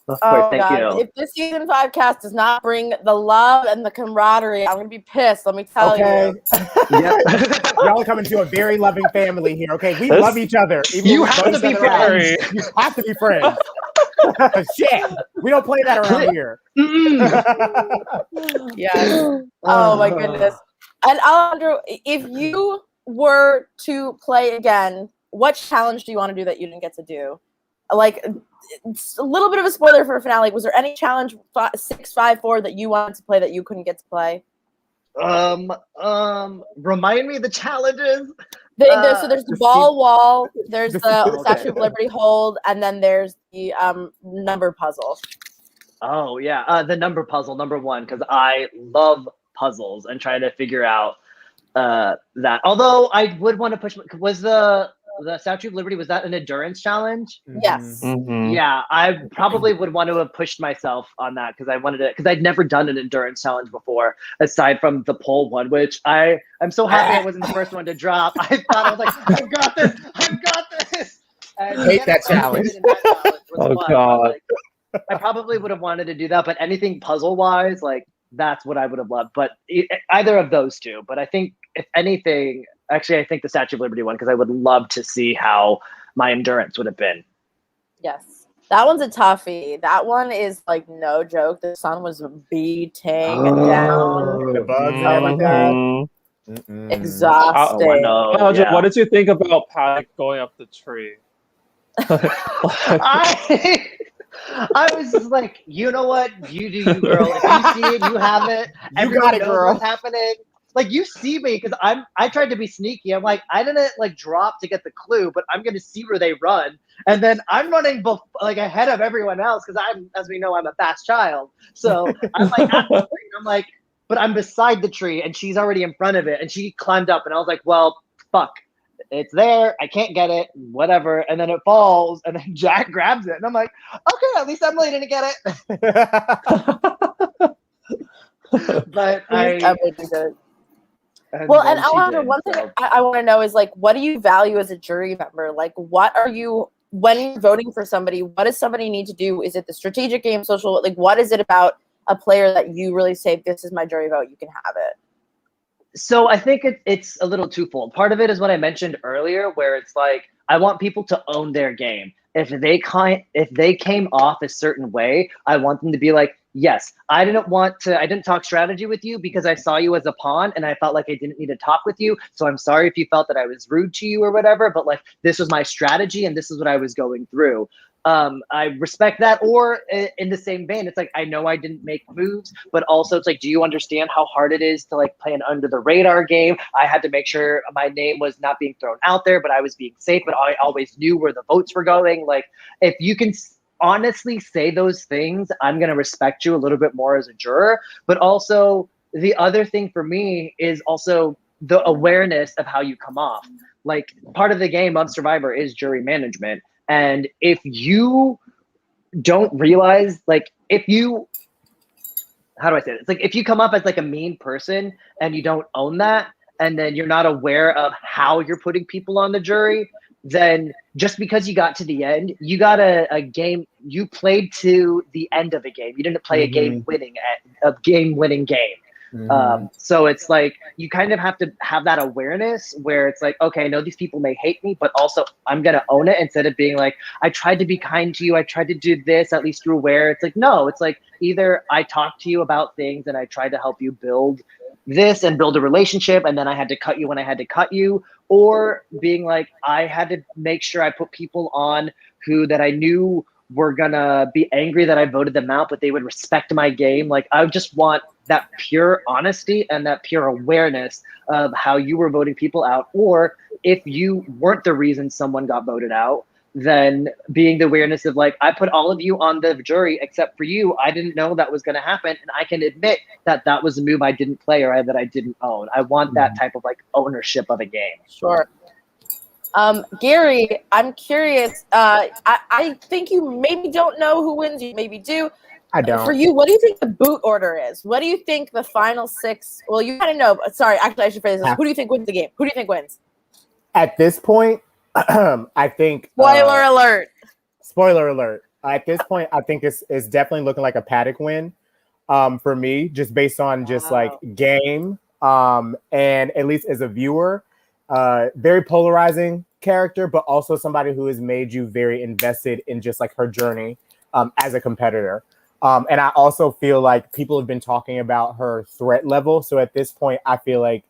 Of course, Oh God! If this season 5 cast does not bring the love and the camaraderie, I'm gonna be pissed. Let me tell you. Y'all are coming to a very loving family here. Okay, we love each other. Even you have to be friends. You have to be friends. Shit, we don't play that around here. Yes. Oh my goodness. And Alejandro, if you were to play again, what challenge do you want to do that you didn't get to do? Like, it's a little bit of a spoiler for a finale. Was there any challenge 654 that you wanted to play that you couldn't get to play? Remind me the challenges. So there's the ball wall, there's the Statue of Liberty hold, and then there's the number puzzle. Oh yeah, the number puzzle, number 1, because I love puzzles and trying to figure out that. Although I would want to push. Was the Statue of Liberty, was that an endurance challenge? Yes. Mm-hmm. Yeah, I probably would want to have pushed myself on that, because I wanted to, because I'd never done an endurance challenge before, aside from the pole one, which I'm so happy I wasn't the first one to drop. I thought, I was like, I've got this. And hate that challenge. Oh God. I probably would have wanted to do that, but anything puzzle wise, like that's what I would have loved. But either of those two. But I think if anything, actually, I think the Statue of Liberty one, because I would love to see how my endurance would have been. Yes. That one's a toughie. That one is like no joke. The sun was beating down. The bugs and everything. Exhausting. What did you think about Paddock going up the tree? I was just like, you know what? You do you, girl. If you see it, you have it. You got it, girl. What's happening. Like, you see me, because I tried to be sneaky. I'm like, I didn't like drop to get the clue, but I'm gonna see where they run, and then I'm running like ahead of everyone else, because as we know, I'm a fast child. So I'm like at the tree, I'm like, but I'm beside the tree, and she's already in front of it, and she climbed up, and I was like, well, fuck, it's there. I can't get it. Whatever. And then it falls, and then Jack grabs it, and I'm like, okay, at least Emily didn't get it. But Emily did it. Well, and Alejandro, one thing I want to know is, like, what do you value as a jury member? Like, what are you, when you're voting for somebody, what does somebody need to do? Is it the strategic game, social? Like, what is it about a player that you really say, this is my jury vote, you can have it? So I think it's a little twofold. Part of it is what I mentioned earlier, where it's like, I want people to own their game. If they came off a certain way, I want them to be like, yes, I didn't talk strategy with you because I saw you as a pawn and I felt like I didn't need to talk with you. So I'm sorry if you felt that I was rude to you or whatever, but like, this was my strategy and this is what I was going through. I respect that. Or in the same vein, it's like, I know I didn't make moves, but also it's like, do you understand how hard it is to like play an under the radar game? I had to make sure my name was not being thrown out there, but I was being safe, but I always knew where the votes were going. Like, if you can honestly say those things, I'm going to respect you a little bit more as a juror. But also the other thing for me is also the awareness of how you come off. Like, part of the game of Survivor is jury management. And if you don't realize, like, how do I say it? It's like if you come up as like a mean person and you don't own that, and then you're not aware of how you're putting people on the jury, then just because you got to the end, you got a game, you played to the end of a game. You didn't play a game-winning game. So it's like you kind of have to have that awareness where it's like, okay, I know these people may hate me, but also I'm gonna own it, instead of being like, I tried to be kind to you, I tried to do this, at least you're aware. It's like, no, it's like either I talked to you about things and I tried to help you build this and build a relationship, and then I had to cut you when I had to cut you, or being like, I had to make sure I put people on that I knew were gonna be angry that I voted them out, but they would respect my game. Like, I just want that pure honesty and that pure awareness of how you were voting people out, or if you weren't the reason someone got voted out, then being the awareness of like, I put all of you on the jury except for you. I didn't know that was going to happen, and I can admit that that was a move I didn't play or that I didn't own. I want that type of like ownership of a game. Sure. Gary, I'm curious. I think you maybe don't know who wins. You maybe do. I don't. For you, what do you think the boot order is? What do you think the final 6? Well, you kind of know. But sorry, actually, I should phrase this. Who do you think wins the game? Who do you think wins? At this point, I think. Spoiler alert. Spoiler alert. At this point, I think it's definitely looking like a Paddock win for me, just based on just like game and at least as a viewer. Very polarizing character, but also somebody who has made you very invested in just like her journey as a competitor. And I also feel like people have been talking about her threat level. So at this point, I feel like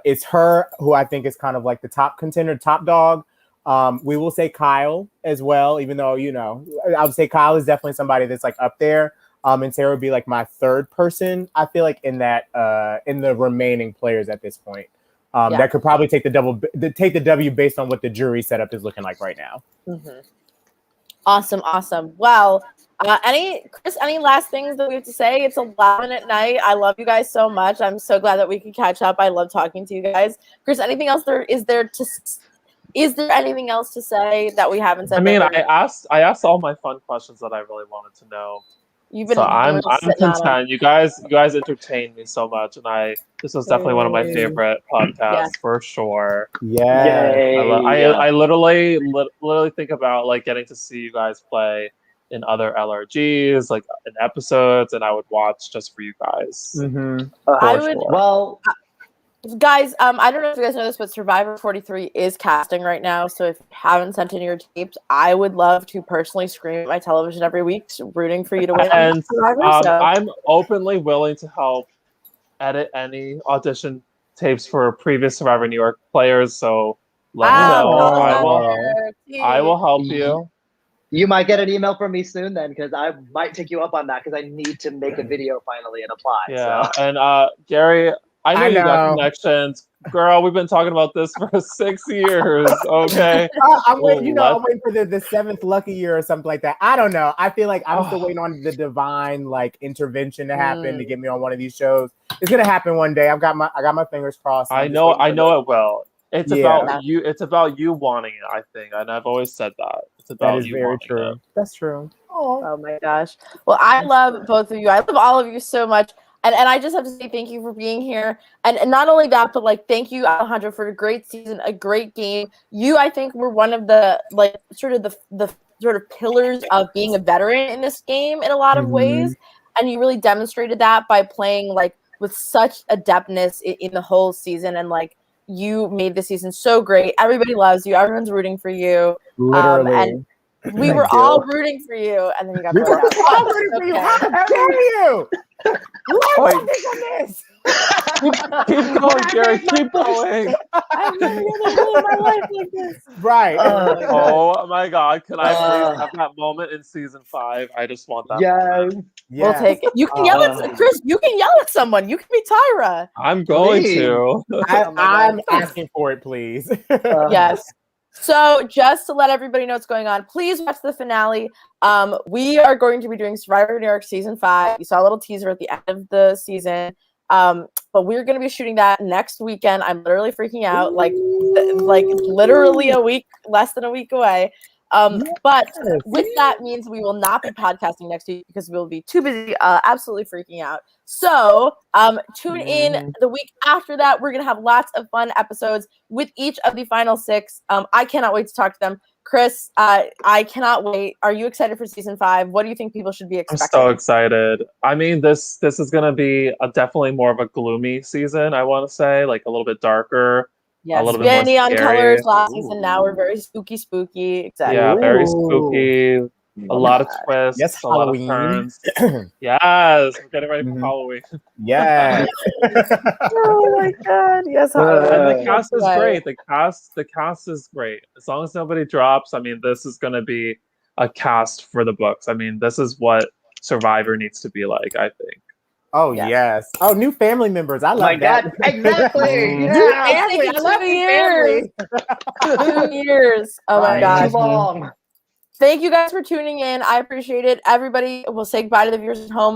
it's her who I think is kind of like the top contender, top dog. We will say Kyle as well, even though, you know, I would say Kyle is definitely somebody that's like up there. And Sarah would be like my third person, I feel like, in that in the remaining players at this point. That could probably take the W based on what the jury setup is looking like right now. Awesome. Well, Chris, any last things that we have to say? It's 11 at night. I love you guys so much. I'm so glad that we could catch up. I love talking to you guys. Chris, anything else is there anything else to say that we haven't said? I mean, I asked all my fun questions that I really wanted to know. I'm content. You guys entertained me so much, and this was definitely one of my favorite podcasts for sure. I literally think about like getting to see you guys play in other LRGs, like in episodes, and I would watch just for you guys. Guys, I don't know if you guys know this, but Survivor 43 is casting right now. So if you haven't sent in your tapes, I would love to personally scream at my television every week, rooting for you to win. And I'm openly willing to help edit any audition tapes for previous Survivor New York players. So let me know. I will help you. You might get an email from me soon then, because I might take you up on that, because I need to make a video finally and apply. Yeah, so. And Gary, I know you got connections. Girl, we've been talking about this for 6 years, okay? I'm waiting for the 7th lucky year or something like that. I don't know. I feel like I'm still waiting on the divine like intervention to happen to get me on one of these shows. It's gonna happen one day. I got my fingers crossed. I know it will. It's about you. It's about you wanting it, I think, and I've always said that. It's about that is you very wanting true. it. That's true. Oh my gosh. Well, I love both of you. I love all of you so much. And I just have to say thank you for being here. And not only that, but like thank you, Alejandro, for a great season, a great game. You, I think, were one of the like sort of the pillars of being a veteran in this game in a lot of ways. And you really demonstrated that by playing like with such adeptness in the whole season. And like you made the season so great. Everybody loves you. Everyone's rooting for you. Literally. And we were all rooting for you, and then you got voted out. All rooting for you. How dare you? What on this? Keep going, Gary. Keep going. I'm really living my life like this. Right. Oh my God! Can I please have that moment in season 5? I just want that. Yes. We'll take it. You can yell at Chris. You can yell at someone. You can be Tyra. I'm going to. I'm asking for it, please. Yes. So just to let everybody know what's going on, please watch the finale. We are going to be doing Survivor New York season 5. You saw a little teaser at the end of the season. But we're going to be shooting that next weekend. I'm literally freaking out, like literally less than a week away. But with that means we will not be podcasting next week because we will be too busy, absolutely freaking out. So tune in the week after that. We're going to have lots of fun episodes with each of the final 6. I cannot wait to talk to them. Chris, I cannot wait. Are you excited for season 5? What do you think people should be expecting? I'm so excited. I mean, this is going to be definitely more of a gloomy season, I want to say, like a little bit darker. Yes, a little we bit more had neon scary. colors last season. Now we're very spooky. Exactly. Yeah, very spooky. A lot of twists. Yes, a lot of Halloween. turns. Yes, we're getting ready for Halloween. Yes. Oh my god. Yes, And the cast is great. The cast is great. As long as nobody drops, I mean, this is going to be a cast for the books. I mean, this is what Survivor needs to be like, I think. Oh yes. Oh, new family members. I love My that. God, exactly. New Yeah. family. I love 2 years. 2 years. Oh my Too gosh. long. Thank you guys for tuning in. I appreciate it. Everybody, we'll say goodbye to the viewers at home.